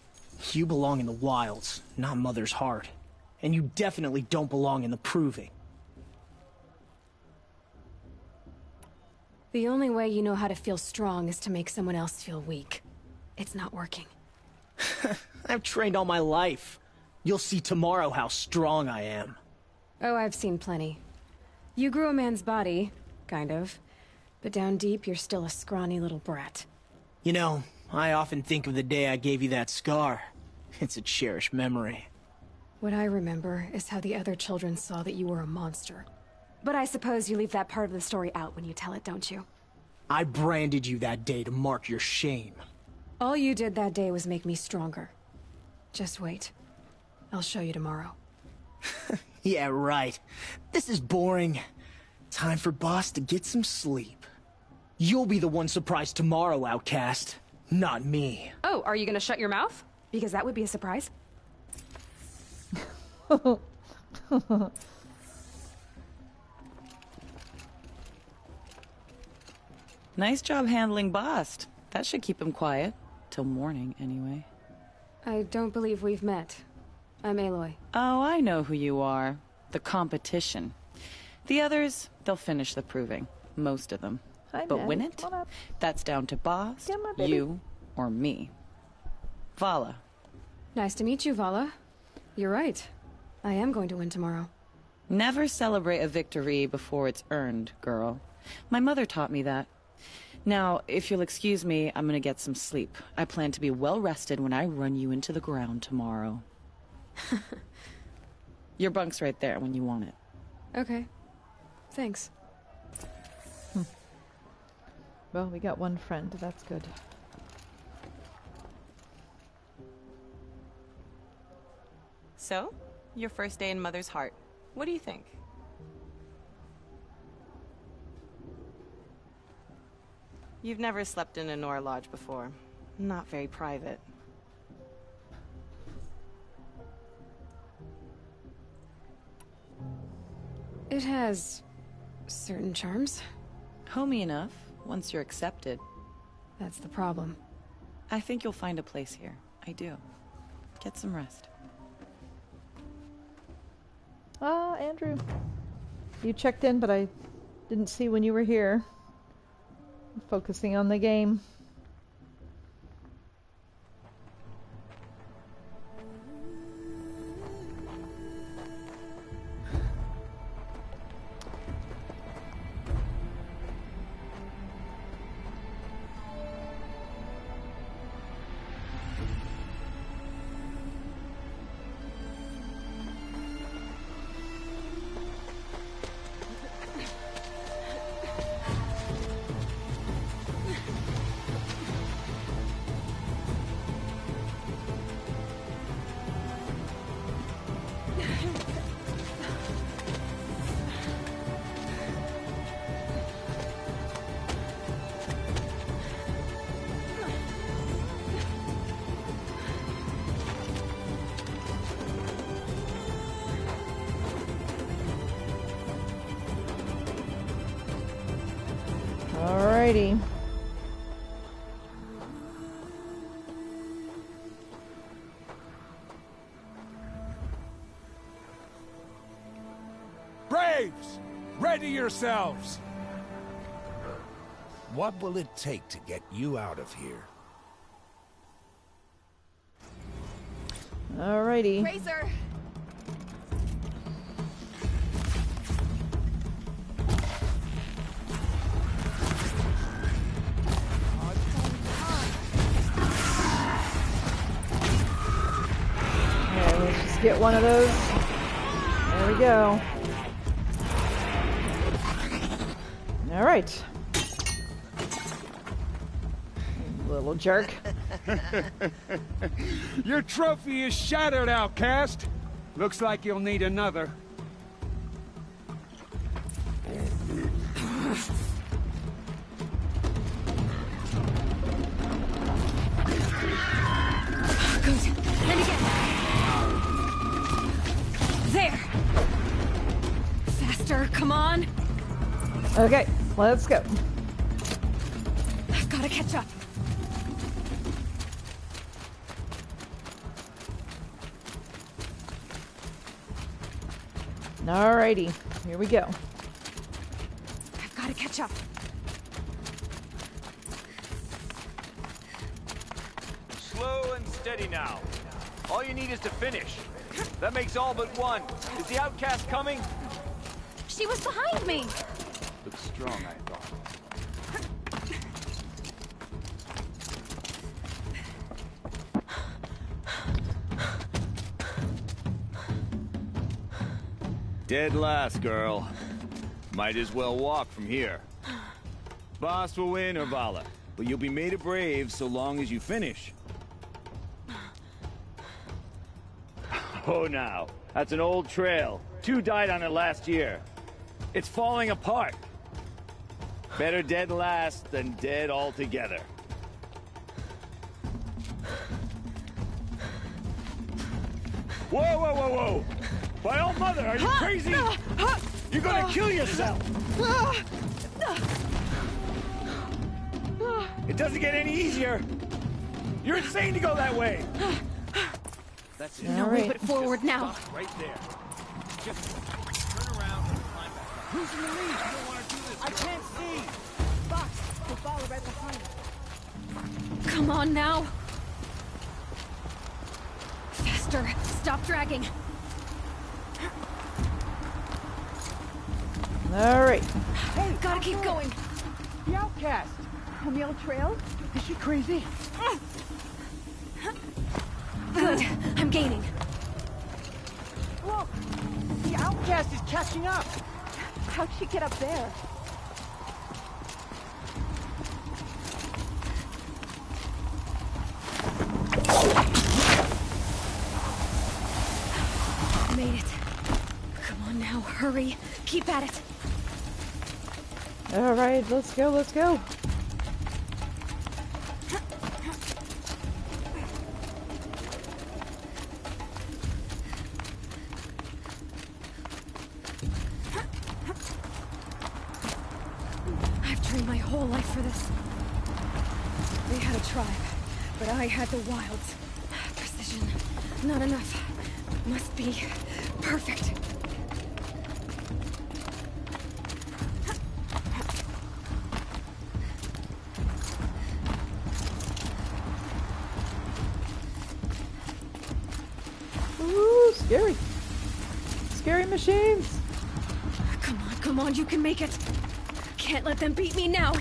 You belong in the wilds, not Mother's heart. And you definitely don't belong in the Proving. The only way you know how to feel strong is to make someone else feel weak. It's not working. I've trained all my life. You'll see tomorrow how strong I am. Oh, I've seen plenty. You grew a man's body, kind of. But down deep, you're still a scrawny little brat. You know, I often think of the day I gave you that scar. It's a cherished memory. What I remember is how the other children saw that you were a monster. But I suppose you leave that part of the story out when you tell it, don't you? I branded you that day to mark your shame. All you did that day was make me stronger. Just wait. I'll show you tomorrow. Yeah, right. This is boring. Time for Boss to get some sleep. You'll be the one surprised tomorrow, Outcast. Not me. Oh, are you gonna shut your mouth? Because that would be a surprise. Nice job handling Bast. That should keep him quiet. Till morning, anyway. I don't believe we've met. I'm Aloy. Oh, I know who you are. The competition. The others, they'll finish the proving. Most of them. Hi, but man. win it? That's down to Bast, Yeah, my baby. you, or me. Vala. Nice to meet you, Vala. You're right. I am going to win tomorrow. Never celebrate a victory before it's earned, girl. My mother taught me that. Now, if you'll excuse me, I'm gonna get some sleep. I plan to be well rested when I run you into the ground tomorrow. Your bunk's right there when you want it. Okay. Thanks. Well, we got one friend. That's good. So, your first day in Mother's heart. What do you think? You've never slept in a Nora lodge before. Not very private. It has certain charms. Homey enough, once you're accepted. That's the problem. I think you'll find a place here. I do. Get some rest. Ah, Andrew. You checked in, but I didn't see when you were here. Focusing on the game. Alrighty. Braves! Ready yourselves! What will it take to get you out of here? Alrighty. Razor! Okay, let's just get one of those. There we go. Alright. Little jerk. Your trophy is shattered, Outcast. Looks like you'll need another. Good. Then again. There! Come on. Okay, let's go. I've got to catch up. Alrighty, here we go. I've got to catch up. Slow and steady now. All you need is to finish. That makes all but one. Is the outcast coming? She was behind me. Looks strong, I thought. Dead last, girl. Might as well walk from here. Boss will win or Vala, but you'll be made a brave so long as you finish. Oh, now. That's an old trail. 2 died on it last year. It's falling apart. Better dead last than dead altogether. Whoa, whoa, whoa, whoa! By all mother, are you crazy? You're gonna kill yourself! It doesn't get any easier! You're insane to go that way! That's it. No way but forward now. Stop right there. Just turn around and climb back up. Who's in the lead? You don't want to do this. I can't see. Box, we'll follow right behind. Come on now. Faster. Stop dragging. Alright. Hey, gotta keep going. The outcast. On the old trail? Is she crazy? Good. I'm gaining. Look! The outcast is catching up! How'd she get up there? Made it. Come on now, hurry. Keep at it. Alright, let's go, let's go. My whole life for this. They had a tribe, but I had the wilds. Precision, not enough. Must be perfect. Ooh, scary. Scary machines. Come on, you can make it. Can't let them beat me now.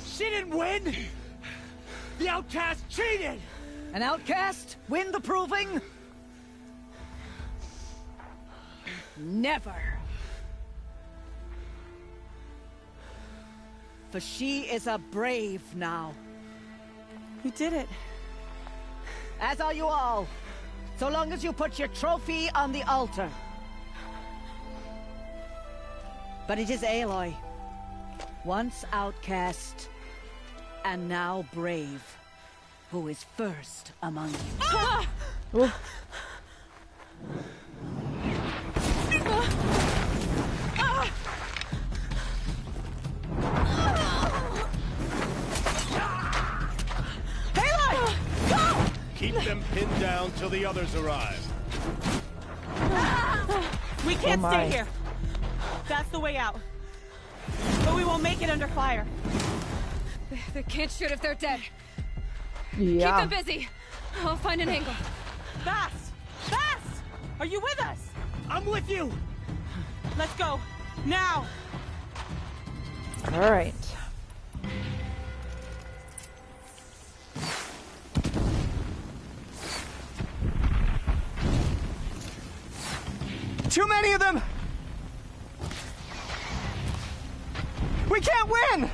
She didn't win! The outcast cheated! An outcast? Win the proving? Never. For she is a brave now. You did it. As are you all. So long as you put your trophy on the altar. But it is Aloy. Once outcast, and now brave, who is first among you. Ah! Keep them pinned down till the others arrive. We can't Oh stay here. That's the way out. But we won't make it under fire. They can't shoot if they're dead. Yeah. Keep them busy. I'll find an angle. Fast! Fast! Are you with us? I'm with you! Let's go. Now! Alright. Too many of them! We can't win!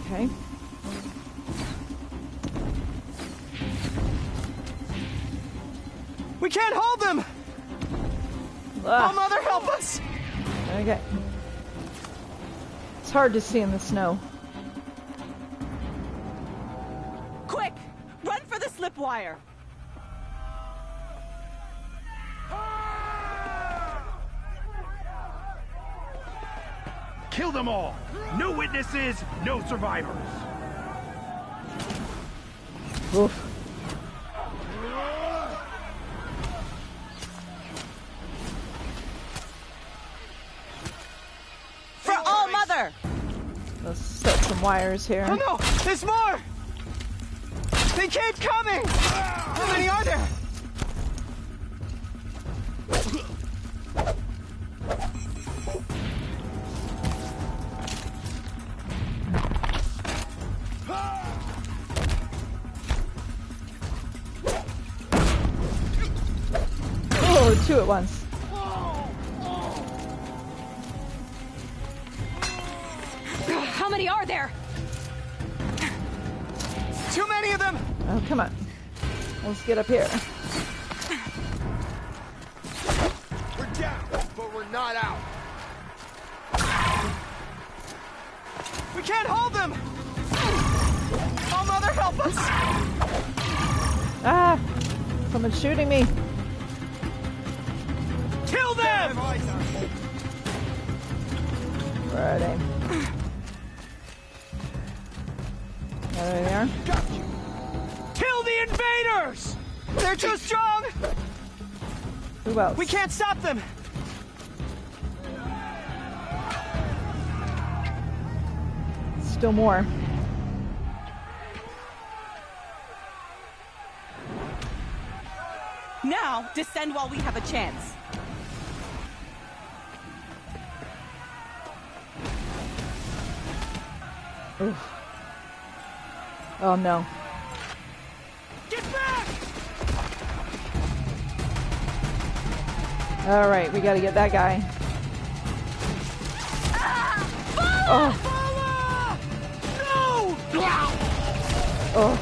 Okay. We can't hold them! Ah. Oh, Mother, help us! Okay. It's hard to see in the snow. Quick! Run for the slip wire! Kill them all! No witnesses, no survivors! Oof. For all Mother! Let's set some wires here. Oh no! There's more! They keep coming! How many are there? Oh, two at once. How many are there? Too many of them! Oh, come on. Let's get up here. We're down, but we're not out. We can't hold them! Oh, Mother, help us! Ah! Someone's shooting me. Kill them! Where are they? There they are. Kill the invaders! They're too strong! Who else? We can't stop them! Still more. Now, descend while we have a chance. Oof. Oh no. Get back! All right, we gotta get that guy. Oh. No! Oh.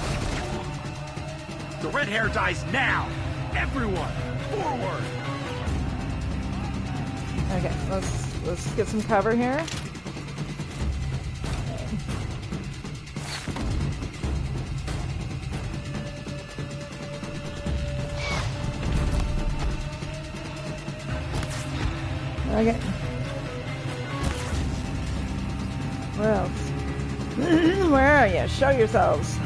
The red hair dies now! Everyone, forward! Okay, let's get some cover here. Okay. Where else? Where are you? Show yourselves.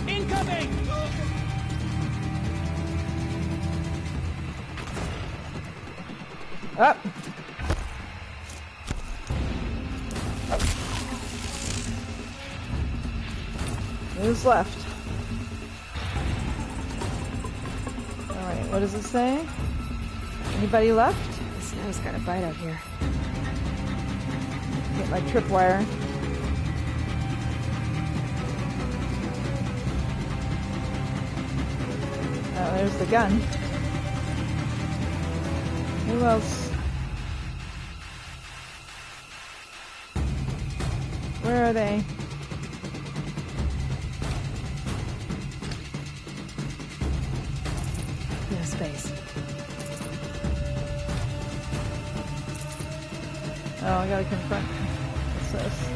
Incoming! Up. Who's left? Alright, what does it say? Anybody left? The snow's got a bite out here. Get my tripwire. Oh, there's the gun. Who else? Where are they? No space. Oh, I gotta confront. What's this?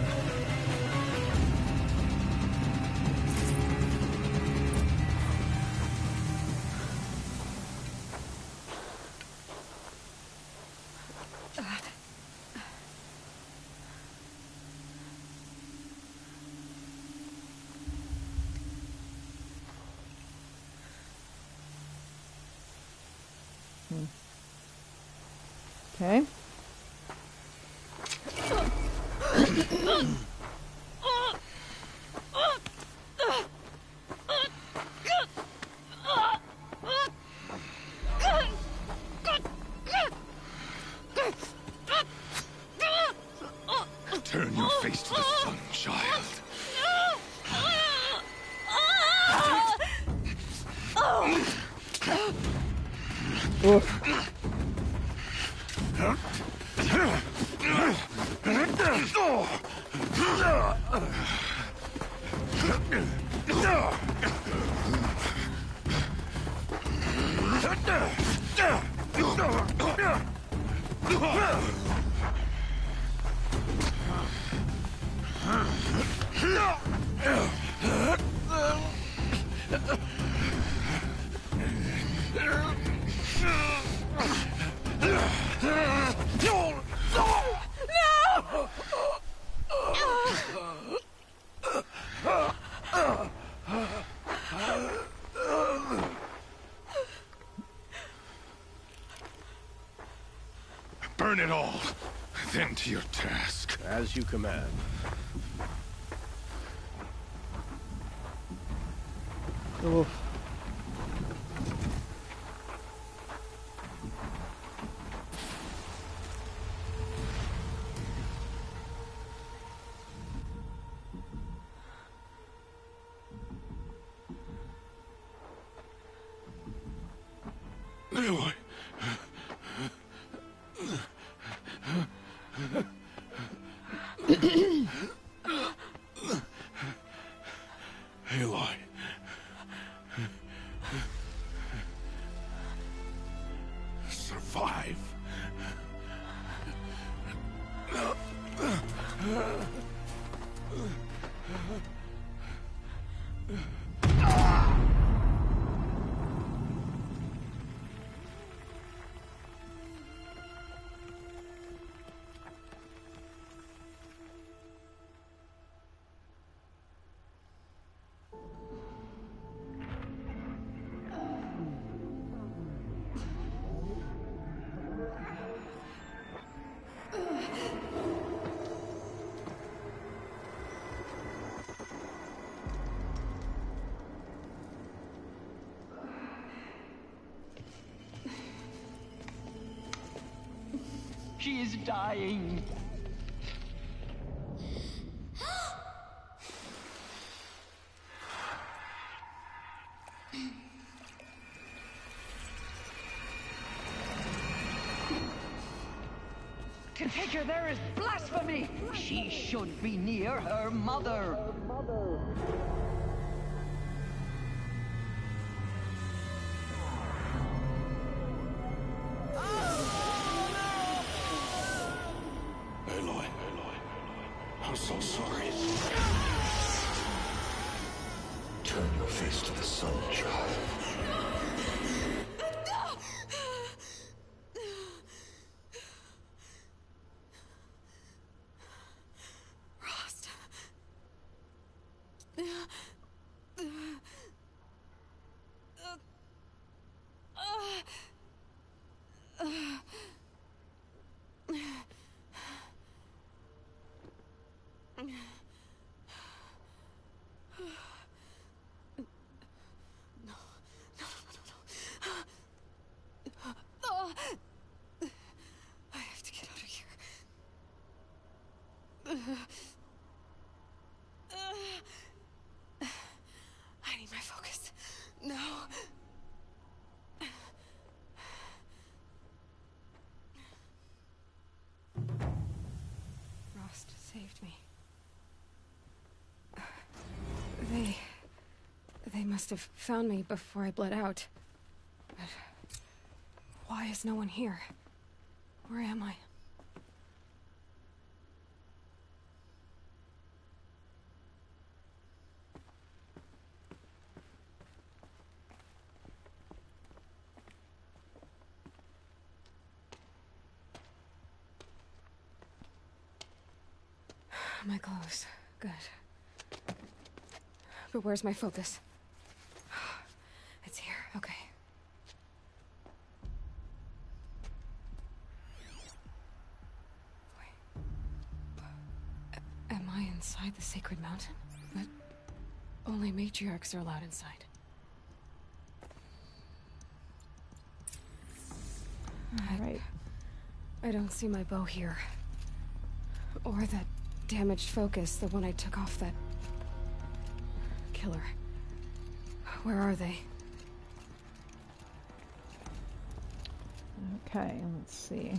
Okay. Turn your face to the sun, child. Oof. Burn it all, then to your task. As you command. Oof. Aloy. Aloy. Survive. She is dying. To take her there is blasphemy. She should be near her mother. Aloy. I'm so sorry. Turn your face to the sun, child. I have to get out of here. I need my focus. No. Rost saved me. They must have found me before I bled out. But why is no one here? Where am I? My clothes. Good. But where's my focus? It's here. Okay. Wait. Am I inside the sacred mountain? But only matriarchs are allowed inside. Right. I don't see my bow here. Or that damaged focus, the one I took off that killer. Where are they? Okay, let's see.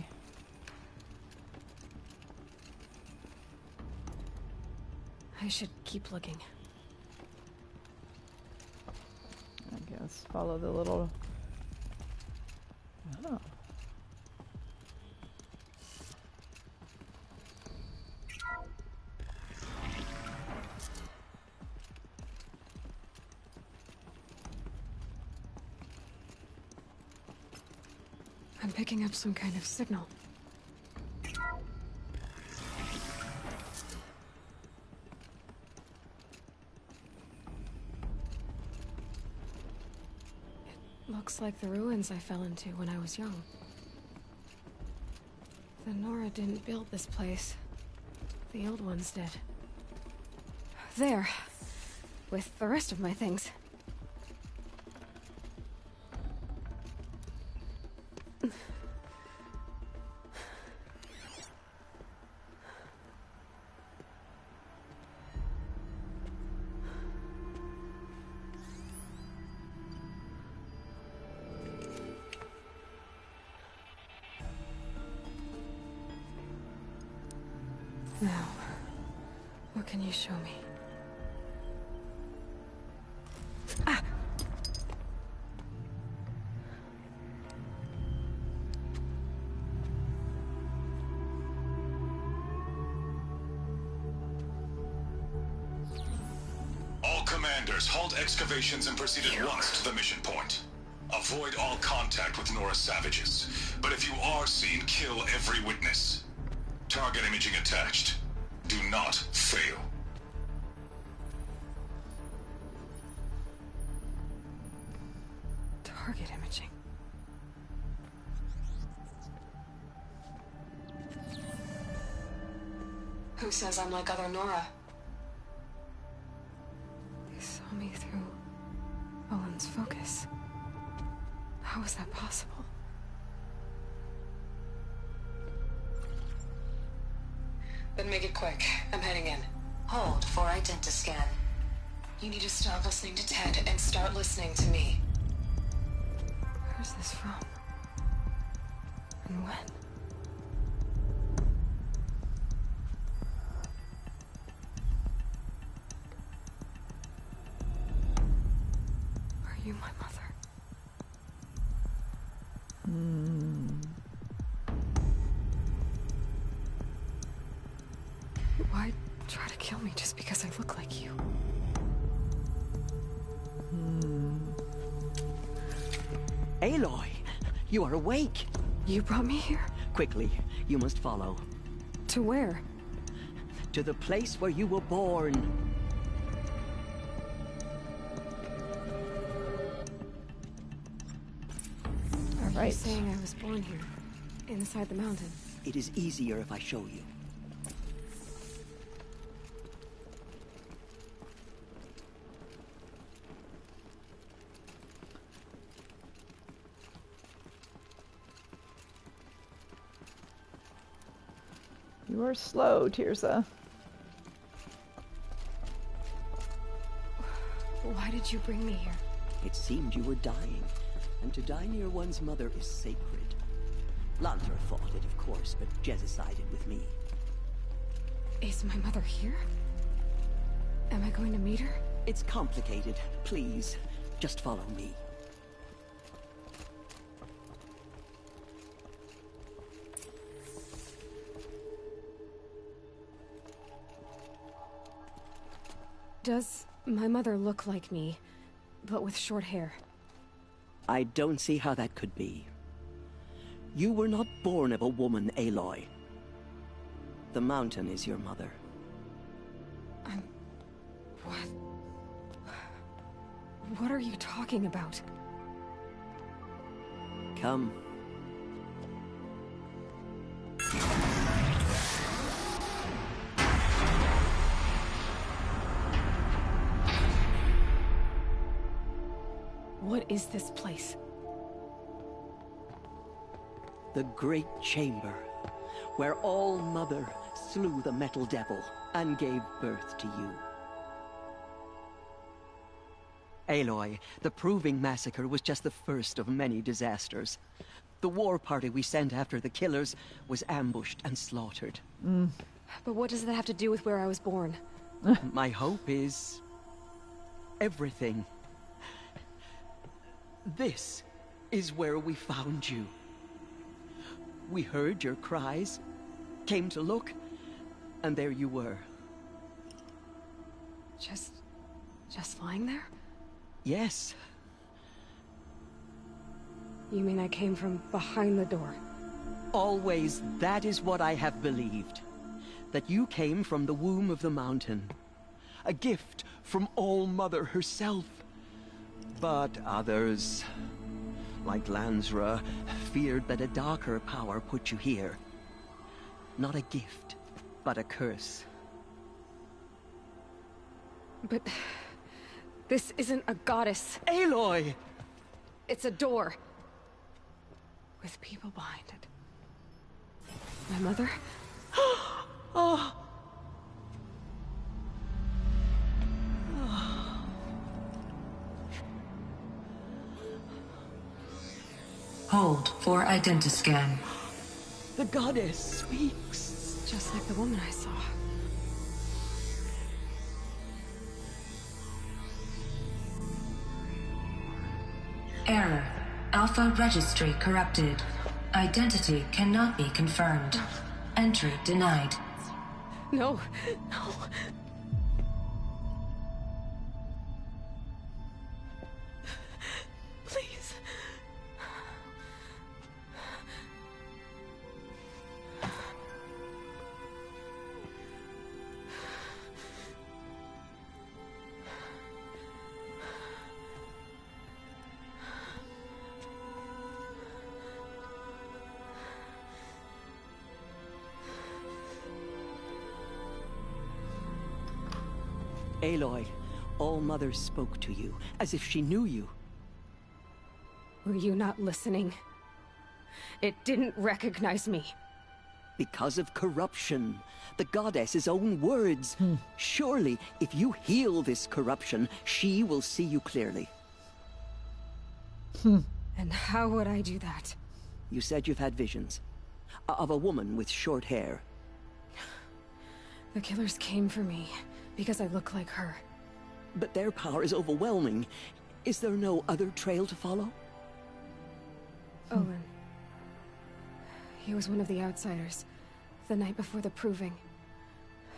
I should keep looking. I guess follow the little... Oh. I'm picking up some kind of signal. It looks like the ruins I fell into when I was young. The Nora didn't build this place. The old ones did. There. With the rest of my things. Now, what can you show me? Ah! All commanders, halt excavations and proceed at once to the mission point. Avoid all contact with Nora savages. But if you are seen, kill every witness. Target imaging attached. Do not fail. Target imaging. Who says I'm like other Nora? They saw me through Owen's focus. How is that possible? Then make it quick. I'm heading in. Hold for identiscan. You need to stop listening to Ted and start listening to me. Where's this from? And when? Are you my mother? Why try to kill me just because I look like you? Aloy, you are awake. You brought me here? Quickly, you must follow. To where? To the place where you were born. Are you Right. saying I was born here? Inside the mountain? It is easier if I show you. You are slow, Tirza. Why did you bring me here? It seemed you were dying, and to die near one's mother is sacred. Lanter fought it, of course, but Jezza sided with me. Is my mother here? Am I going to meet her? It's complicated. Please, just follow me. Does my mother look like me, but with short hair? I don't see how that could be. You were not born of a woman, Aloy. The mountain is your mother. What? What are you talking about? Come. What is this place? The Great Chamber, where All-Mother slew the Metal Devil and gave birth to you. Aloy, the Proving Massacre was just the first of many disasters. The war party we sent after the killers was ambushed and slaughtered. But what does that have to do with where I was born? My hope is... everything. This is where we found you. We heard your cries, came to look, and there you were. Just lying there? Yes. You mean I came from behind the door? Always, that is what I have believed. That you came from the womb of the mountain. A gift from All-Mother herself. But others, like Lansra, feared that a darker power put you here. Not a gift, but a curse. But this isn't a goddess. Aloy! It's a door. With people behind it. My mother? Oh! Hold for identiscan. The goddess speaks. Just like the woman I saw. Error. Alpha registry corrupted. Identity cannot be confirmed. Entry denied. No, no. Please. Aloy, All-Mother spoke to you, as if she knew you. Were you not listening? It didn't recognize me. Because of corruption. The goddess's own words. Surely, if you heal this corruption, she will see you clearly. And how would I do that? You said you've had visions. Of a woman with short hair. The killers came for me, because I look like her. But their power is overwhelming. Is there no other trail to follow? Owen. He was one of the outsiders. The night before the proving.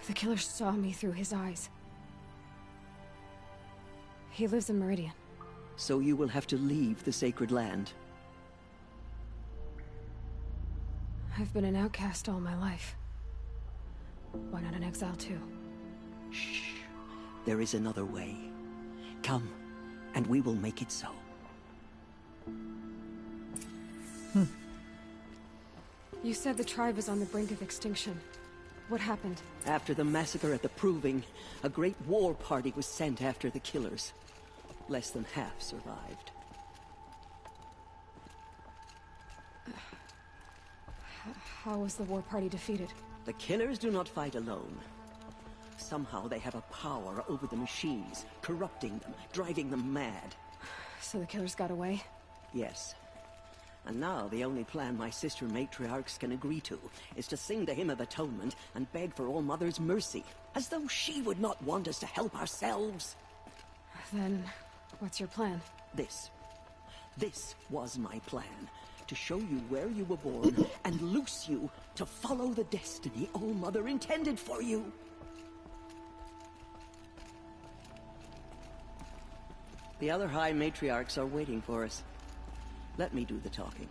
The killer saw me through his eyes. He lives in Meridian. So you will have to leave the sacred land. I've been an outcast all my life. Why not an exile too? Shh. There is another way. Come, and we will make it so. You said the tribe is on the brink of extinction. What happened? After the massacre at the Proving, a great war party was sent after the killers. Less than half survived. How was the war party defeated? The killers do not fight alone. Somehow they have a power over the machines, corrupting them, driving them mad. So the killers got away? Yes. And now the only plan my sister matriarchs can agree to is to sing the Hymn of Atonement and beg for All-Mother's mercy, as though she would not want us to help ourselves. Then, what's your plan? This was my plan. To show you where you were born and loose you to follow the destiny All-Mother intended for you. The other High Matriarchs are waiting for us. Let me do the talking.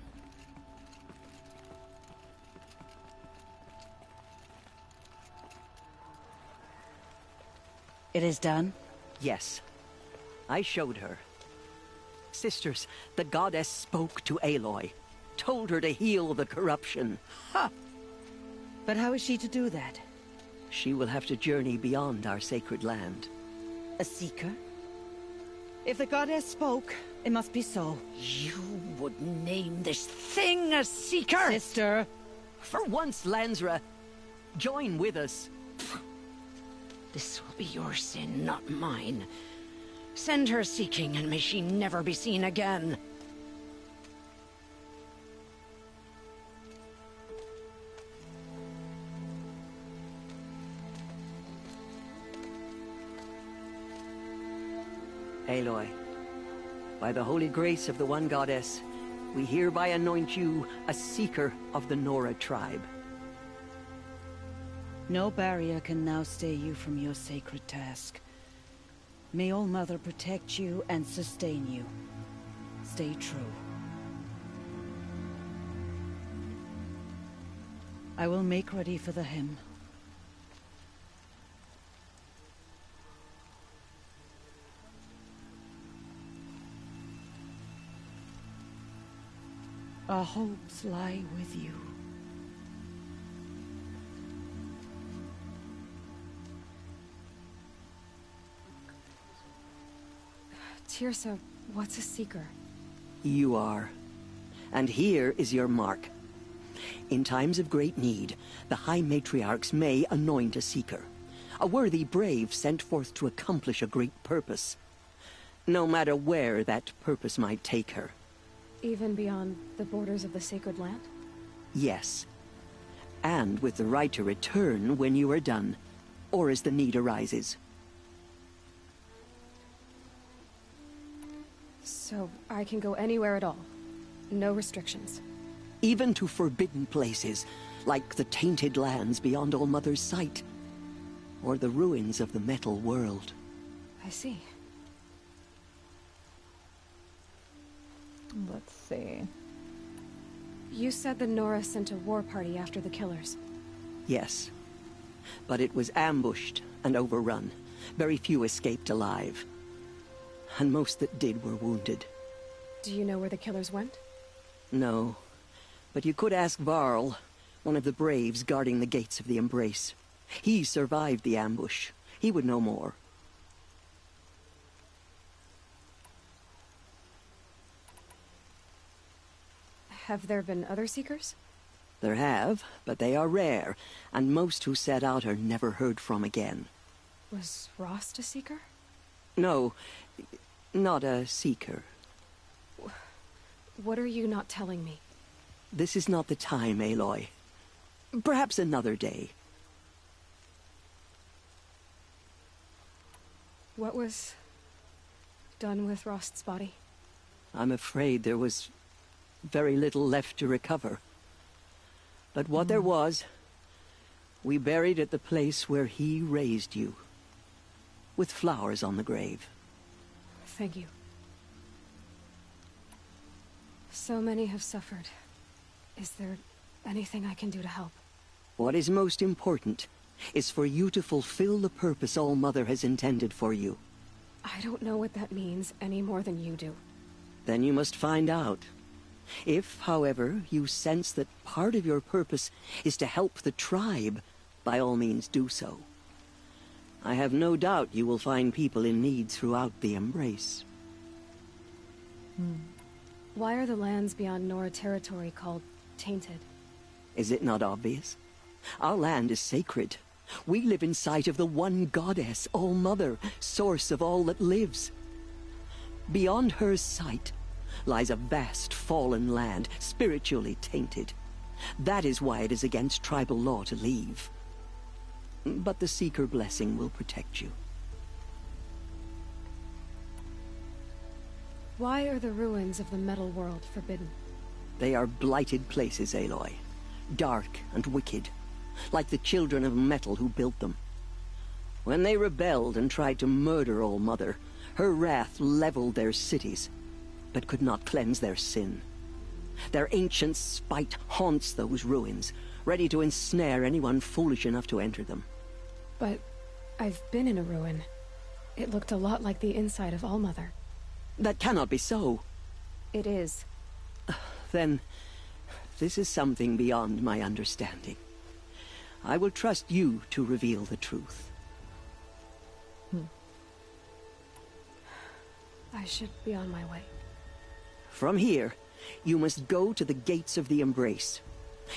It is done? Yes. I showed her. Sisters, the goddess spoke to Aloy. Told her to heal the corruption. Ha! But how is she to do that? She will have to journey beyond our sacred land. A seeker? If the goddess spoke, it must be so. You would name this thing a seeker? Sister! For once, Lansra, join with us. This will be your sin, not mine. Send her seeking, and may she never be seen again. Aloy, by the holy grace of the one goddess, we hereby anoint you a seeker of the Nora tribe. No barrier can now stay you from your sacred task. May All-Mother protect you and sustain you. Stay true. I will make ready for the hymn. Our hopes lie with you. Tirsa, what's a seeker? You are. And here is your mark. In times of great need, the High Matriarchs may anoint a seeker. A worthy brave sent forth to accomplish a great purpose. No matter where that purpose might take her. Even beyond the borders of the sacred land? Yes. And with the right to return when you are done, or as the need arises. So I can go anywhere at all? No restrictions? Even to forbidden places, like the tainted lands beyond All-Mother's sight. Or the ruins of the metal world. I see. Let's see. You said the Nora sent a war party after the killers. Yes. But it was ambushed and overrun. Very few escaped alive. And most that did were wounded. Do you know where the killers went? No. But you could ask Varl, one of the braves guarding the gates of the Embrace. He survived the ambush. He would know more. Have there been other Seekers? There have, but they are rare, and most who set out are never heard from again. Was Rost a Seeker? No, not a Seeker. What are you not telling me? This is not the time, Aloy. Perhaps another day. What was done with Rost's body? I'm afraid there was very little left to recover. But what there was, we buried at the place where he raised you. With flowers on the grave. Thank you. So many have suffered. Is there anything I can do to help? What is most important is for you to fulfill the purpose All-Mother has intended for you. I don't know what that means any more than you do. Then you must find out. If, however, you sense that part of your purpose is to help the tribe, by all means do so. I have no doubt you will find people in need throughout the Embrace. Why are the lands beyond Nora territory called tainted? Is it not obvious? Our land is sacred. We live in sight of the one goddess, All-Mother, source of all that lives. Beyond her sight lies a vast fallen land, spiritually tainted. That is why it is against tribal law to leave. But the Seeker blessing will protect you. Why are the ruins of the metal world forbidden? They are blighted places, Aloy. Dark and wicked, like the children of metal who built them. When they rebelled and tried to murder All-Mother, her wrath leveled their cities, but could not cleanse their sin. Their ancient spite haunts those ruins, ready to ensnare anyone foolish enough to enter them. But I've been in a ruin. It looked a lot like the inside of All-Mother. That cannot be so. It is. Then, this is something beyond my understanding. I will trust you to reveal the truth. I should be on my way. From here, you must go to the gates of the Embrace.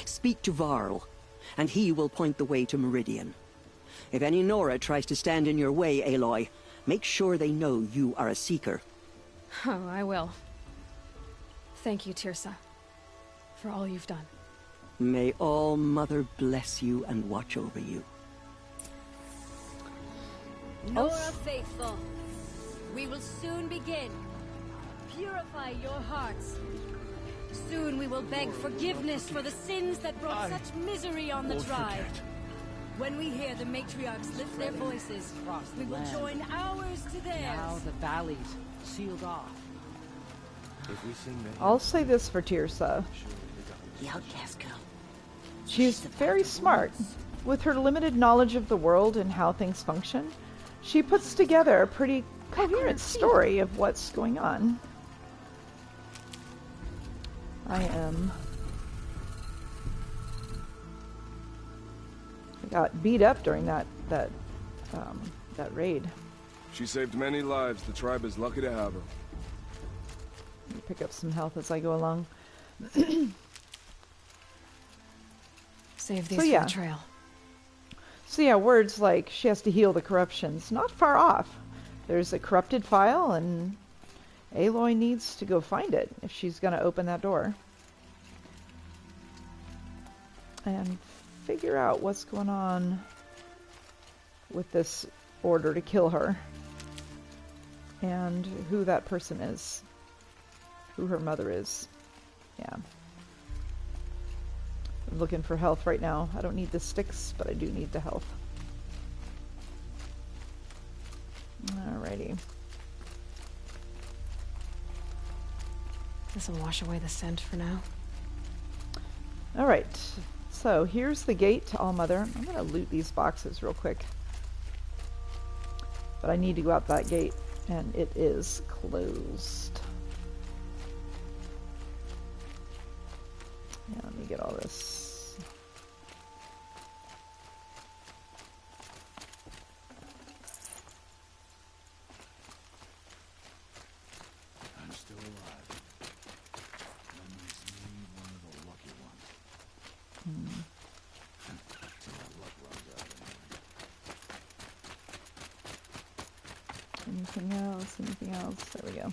Speak to Varl, and he will point the way to Meridian. If any Nora tries to stand in your way, Aloy, make sure they know you are a Seeker. Oh, I will. Thank you, Tirsa, for all you've done. May All-Mother bless you and watch over you. Nora faithful, we will soon begin. Purify your hearts. Soon we will beg forgiveness for the sins that brought such misery on the tribe. When we hear the matriarchs lift their voices, we will join ours to theirs. Now the valley's sealed off. I'll say this for Tirsa. The outcast girl. She's very smart. With her limited knowledge of the world and how things function, she puts together a pretty coherent story of what's going on. I got beat up during that raid. She saved many lives. The tribe is lucky to have her. Let me pick up some health as I go along. Save these for the trail. So yeah, words like she has to heal the corruptions, not far off. There's a corrupted file, and Aloy needs to go find it if she's going to open that door. And figure out what's going on with this order to kill her. And who that person is. Who her mother is. Yeah. I'm looking for health right now. I don't need the sticks, but I do need the health. Alrighty. This will wash away the scent for now. Alright. So here's the gate to Allmother. I'm going to loot these boxes real quick. But I need to go out that gate, and it is closed. Yeah, let me get all this. I'm still alive. That makes me one of the lucky ones. Till that luck runs out anyway. Anything else? Anything else? There we go.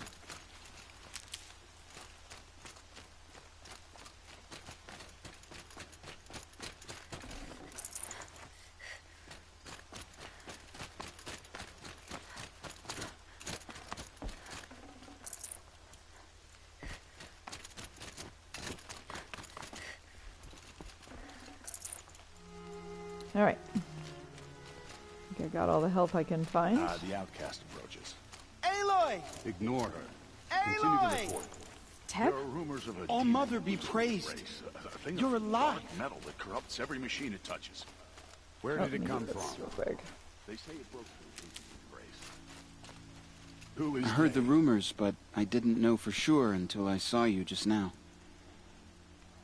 Alright. I think I got all the health I can find. The outcast approaches. Aloy! Ignore her. Continue to report. Teb? There are rumors of a All demon Mother be race, praised. a thing You're of alive. dark metal that corrupts every machine it touches. Where did it come from? Real quick. They say it broke through the embrace. Who is I heard they? the rumors, but I didn't know for sure until I saw you just now.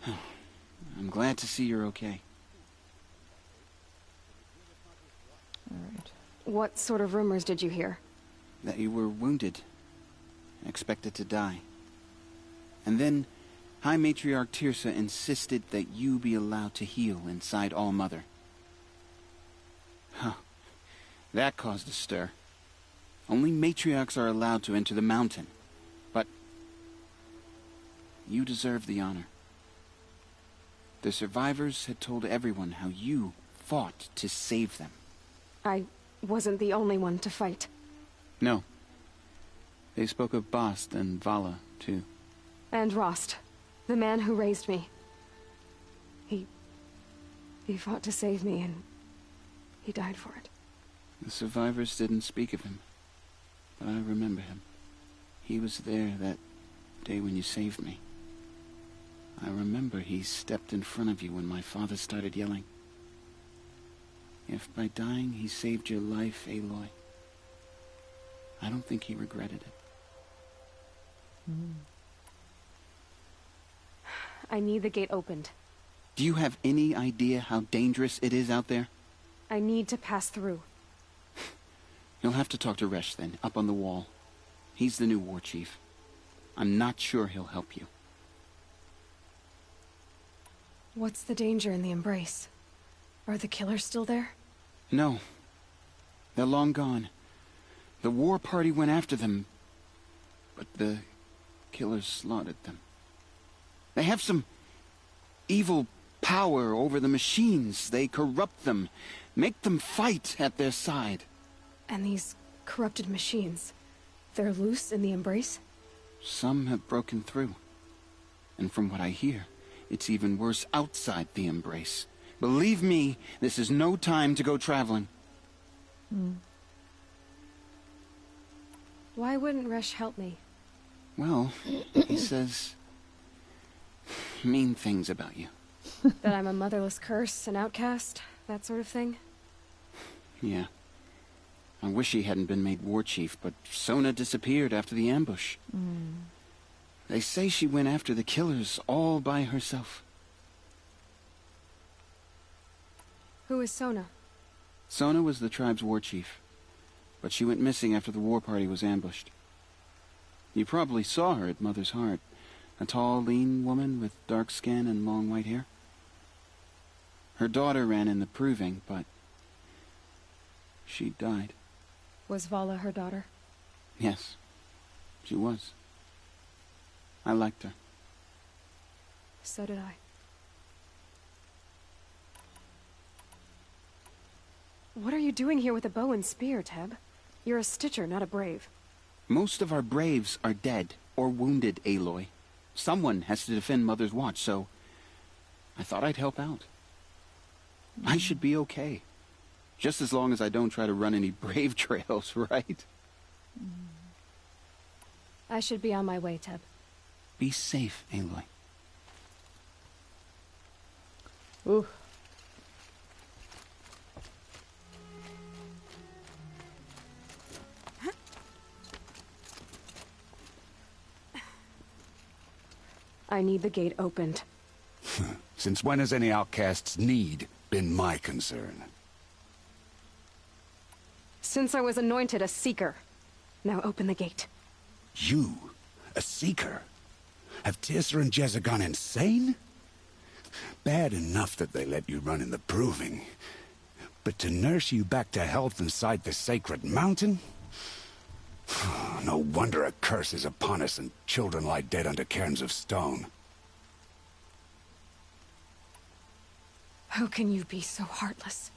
I'm glad to see you're okay. Alright. What sort of rumors did you hear? That you were wounded. Expected to die. And then, High Matriarch Tirsa insisted that you be allowed to heal inside All-Mother. Huh. That caused a stir. Only matriarchs are allowed to enter the mountain. But you deserve the honor. The survivors had told everyone how you fought to save them. I wasn't the only one to fight. No. They spoke of Bast and Vala, too. And Rost, the man who raised me. He fought to save me, and he died for it. The survivors didn't speak of him, but I remember him. He was there that day when you saved me. I remember he stepped in front of you when my father started yelling. If by dying he saved your life, Aloy, I don't think he regretted it. I need the gate opened. Do you have any idea how dangerous it is out there? I need to pass through. You'll have to talk to Resh then, up on the wall. He's the new war chief. I'm not sure he'll help you. What's the danger in the embrace? Are the killers still there? No. They're long gone. The war party went after them, but the killers slaughtered them. They have some evil power over the machines. They corrupt them, make them fight at their side. And these corrupted machines, they're loose in the embrace? Some have broken through. And from what I hear, it's even worse outside the embrace. Believe me, this is no time to go traveling. Why wouldn't Resh help me? Well, he says mean things about you. That I'm a motherless curse, an outcast, that sort of thing? Yeah. I wish she hadn't been made war chief, but Sona disappeared after the ambush. They say she went after the killers all by herself. Who is Sona? Sona was the tribe's war chief, but she went missing after the war party was ambushed. You probably saw her at Mother's Heart. A tall, lean woman with dark skin and long white hair. Her daughter ran in the proving, but she died. Was Vala her daughter? Yes, she was. I liked her. So did I. What are you doing here with a bow and spear, Teb? You're a Stitcher, not a Brave. Most of our Braves are dead or wounded, Aloy. Someone has to defend Mother's Watch, so I thought I'd help out. I should be okay. Just as long as I don't try to run any Brave trails, right? I should be on my way, Teb. Be safe, Aloy. Ooh. I need the gate opened. Since when has any outcast's need been my concern? Since I was anointed a Seeker. Now open the gate. You? A Seeker? Have Tirsa and Jezza gone insane? Bad enough that they let you run in the proving. But to nurse you back to health inside the sacred mountain? No wonder a curse is upon us and children lie dead under cairns of stone. How can you be so heartless?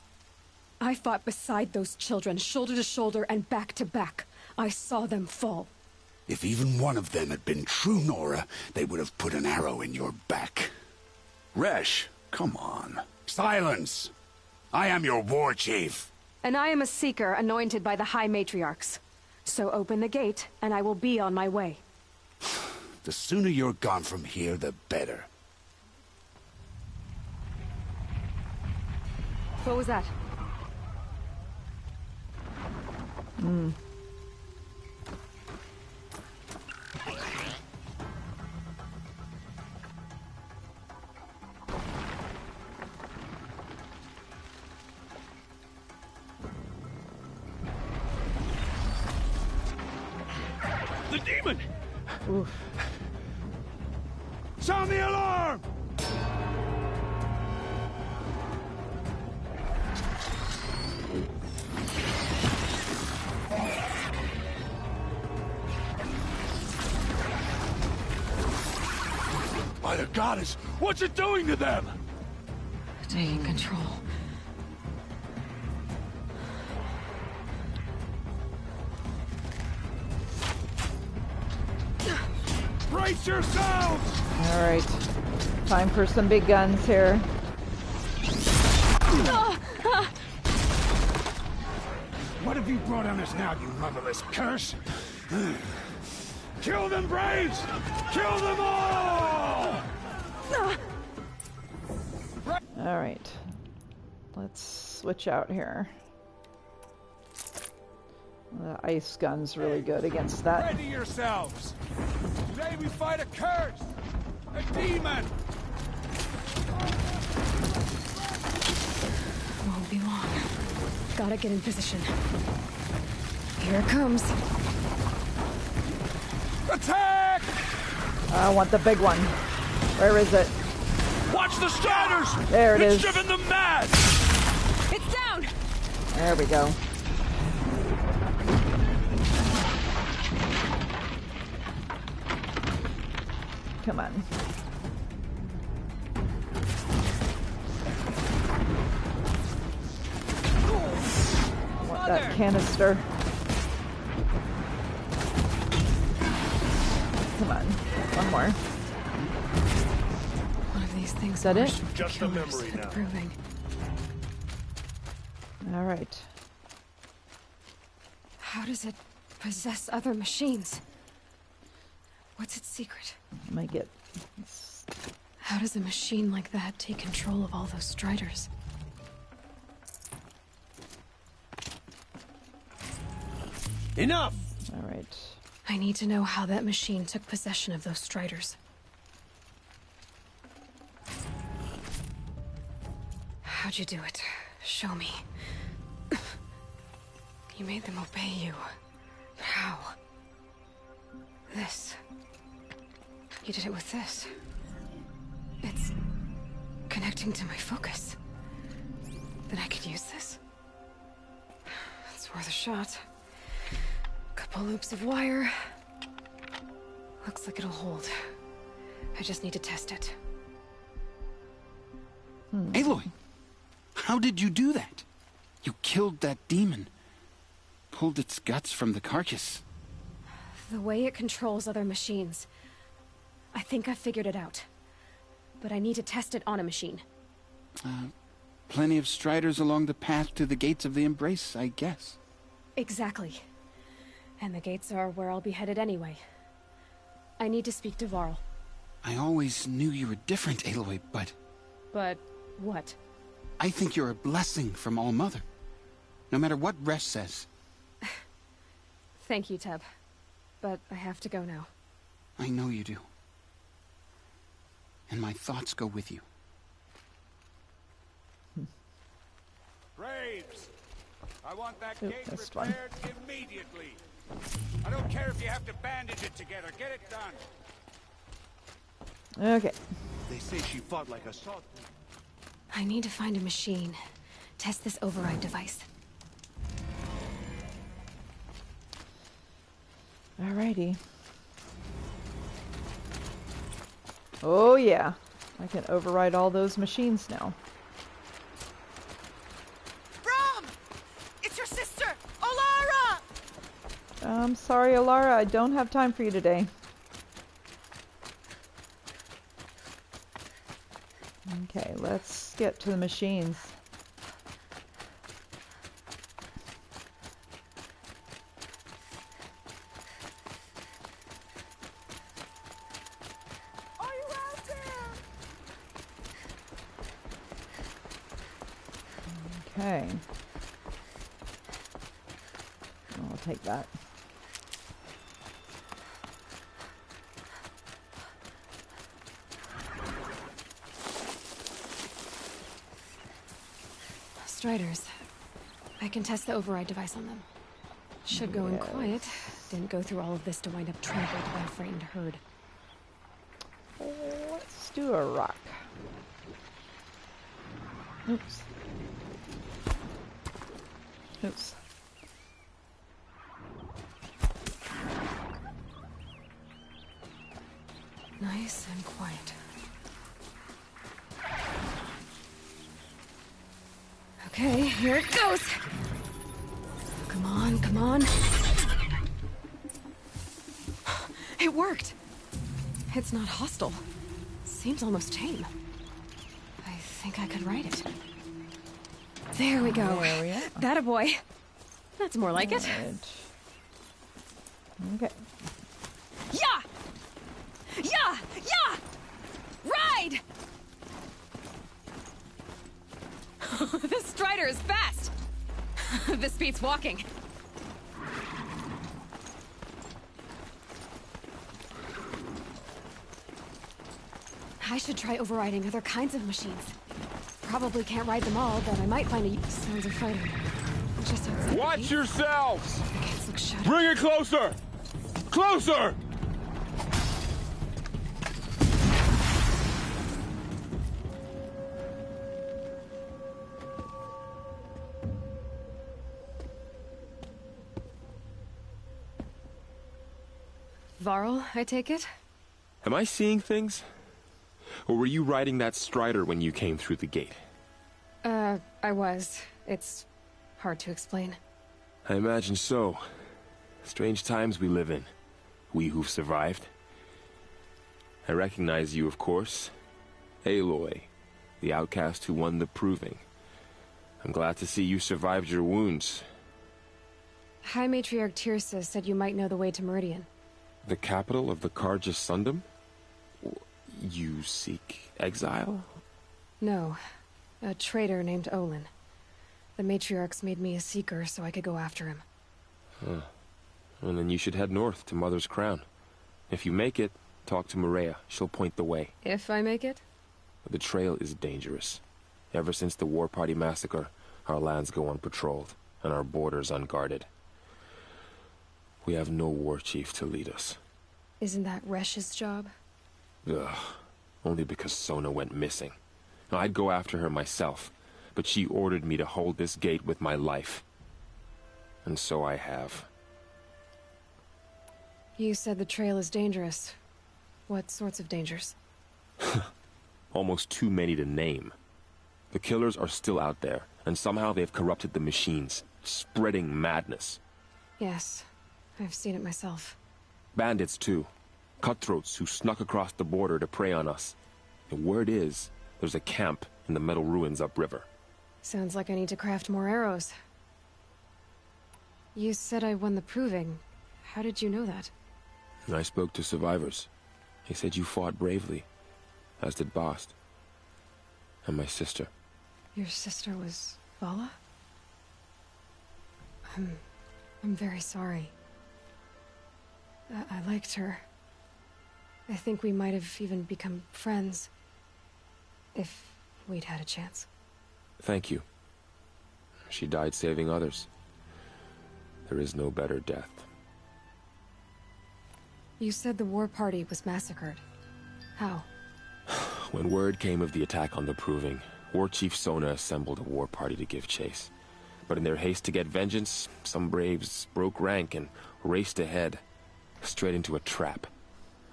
I fought beside those children, shoulder to shoulder and back to back. I saw them fall. If even one of them had been true Nora, they would have put an arrow in your back. Resh, come on. Silence! I am your war chief. And I am a Seeker anointed by the High Matriarchs. So open the gate, and I will be on my way. The sooner you're gone from here, the better. What was that? The demon! Oof. Sound the alarm! By the goddess, what's it doing to them? Taking control. Brace yourselves! All right. Time for some big guns here. What have you brought on us now, you motherless curse? Kill them, Braves! Kill them all! All right. Let's switch out here. The ice gun's really good against that. Ready yourselves! Today we fight a curse! A demon! Won't be long. Gotta get in position. Here it comes. Attack! I want the big one. Where is it? Watch the Striders! There it is. It's driven them mad! It's down! There we go. Come on. I want that canister. Come on. One more. One of these things. Is that it? Just a memory now. Proving. All right. How does it possess other machines? What's its secret? I might get How does a machine like that take control of all those striders? Enough! All right. I need to know how that machine took possession of those striders. How'd you do it? Show me. You made them obey you. How? This. You did it with this. It's connecting to my focus. Then I could use this. It's worth a shot. Couple loops of wire. Looks like it'll hold. I just need to test it. Aloy, how did you do that? You killed that demon. Pulled its guts from the carcass. The way it controls other machines. I think I figured it out. But I need to test it on a machine. Plenty of striders along the path to the gates of the Embrace, I guess. Exactly. And the gates are where I'll be headed anyway. I need to speak to Varl. I always knew you were different, Aloy, but... But what? I think you're a blessing from All-Mother. No matter what Resh says. Thank you, Teb. But I have to go now. I know you do. And my thoughts go with you. Braves! I want that gate repaired immediately. I don't care if you have to bandage it together. Get it done. Okay. They say she fought like a salt. I need to find a machine. Test this override device. Alrighty. Oh yeah. I can override all those machines now. Brom! It's your sister, Olara! I'm sorry, Alara, I don't have time for you today. Okay, let's get to the machines. Are you out there? Okay. I'll take that. Striders. I can test the override device on them. Should go in quiet. Didn't go through all of this to wind up trampled by a frightened herd. Let's do a rock. Oops. Oops. Nice and quiet. Okay, here it goes! Come on, come on. It worked! It's not hostile. Seems almost tame. I think I could ride it. There we go. There we are. That a boy. That's more like it. Okay. Yeah! Yeah! Yeah! Ride! This strider is fast! This beats walking. I should try overriding other kinds of machines. Probably can't ride them all, but I might find a... Sounds of fighting. Just outside. Watch yourselves! The gates look shut. Bring it closer! Closer! Varl, I take it? Am I seeing things? Or were you riding that strider when you came through the gate? I was. It's hard to explain. I imagine so. Strange times we live in. We who've survived. I recognize you, of course. Aloy, the outcast who won the proving. I'm glad to see you survived your wounds. High Matriarch Tirsa said you might know the way to Meridian. The capital of the Carja Sundom? You seek exile? No. A traitor named Olin. The matriarchs made me a seeker so I could go after him. Huh. Well, then you should head north to Mother's Crown. If you make it, talk to Maria. She'll point the way. If I make it? The trail is dangerous. Ever since the War Party massacre, our lands go unpatrolled, and our borders unguarded. We have no war chief to lead us. Isn't that Resh's job? Ugh. Only because Sona went missing. Now, I'd go after her myself, but she ordered me to hold this gate with my life. And so I have. You said the trail is dangerous. What sorts of dangers? Almost too many to name. The killers are still out there, and somehow they've corrupted the machines, spreading madness. Yes, I've seen it myself. Bandits, too. Cutthroats who snuck across the border to prey on us. The word is, there's a camp in the metal ruins upriver. Sounds like I need to craft more arrows. You said I won the proving. How did you know that? I spoke to survivors. They said you fought bravely, as did Bast. And my sister. Your sister was Vala? I'm very sorry. I liked her. I think we might have even become friends. If we'd had a chance. Thank you. She died saving others. There is no better death. You said the war party was massacred. How? When word came of the attack on the Proving, War Chief Sona assembled a war party to give chase. But in their haste to get vengeance, some braves broke rank and raced ahead, straight into a trap.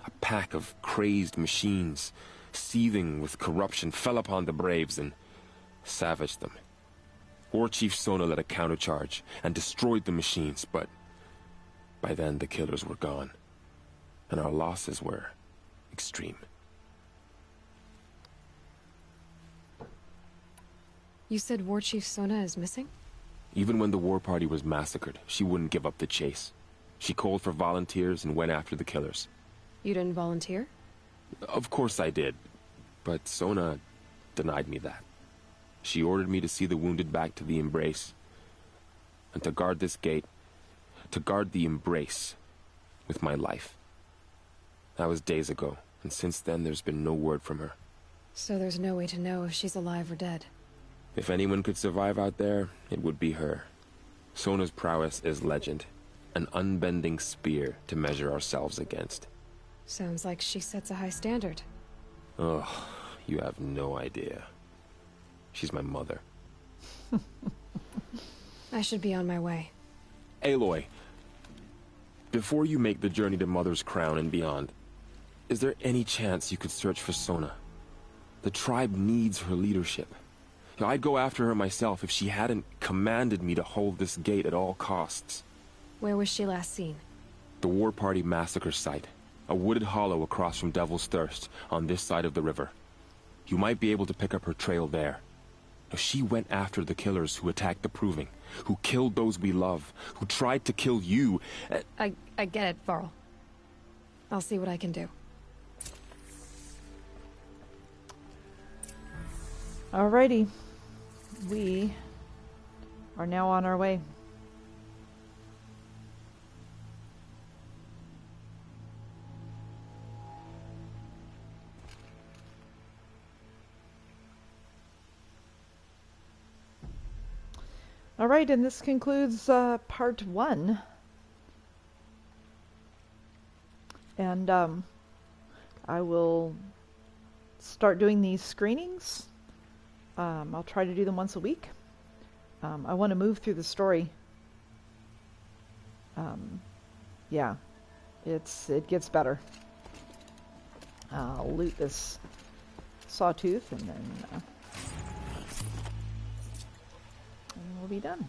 A pack of crazed machines, seething with corruption, fell upon the braves and savaged them. War Chief Sona led a countercharge and destroyed the machines, but by then the killers were gone, and our losses were extreme. You said War Chief Sona is missing? Even when the war party was massacred, she wouldn't give up the chase. She called for volunteers and went after the killers. You didn't volunteer? Of course I did, but Sona denied me that. She ordered me to see the wounded back to the Embrace, and to guard this gate, to guard the Embrace with my life. That was days ago, and since then there's been no word from her. So there's no way to know if she's alive or dead. If anyone could survive out there, it would be her. Sona's prowess is legend, an unbending spear to measure ourselves against. Sounds like she sets a high standard. Ugh, you have no idea. She's my mother. I should be on my way. Aloy, before you make the journey to Mother's Crown and beyond, is there any chance you could search for Sona? The tribe needs her leadership. I'd go after her myself if she hadn't commanded me to hold this gate at all costs. Where was she last seen? The War Party massacre site. A wooded hollow across from Devil's Thirst, on this side of the river. You might be able to pick up her trail there. Now, she went after the killers who attacked the Proving, who killed those we love, who tried to kill you. I get it, Varl. I'll see what I can do. Alrighty. We are now on our way. Alright, and this concludes part 1. And I will start doing these screenings. I'll try to do them once a week. I want to move through the story. Yeah, it gets better. I'll loot this sawtooth and then we'll be done.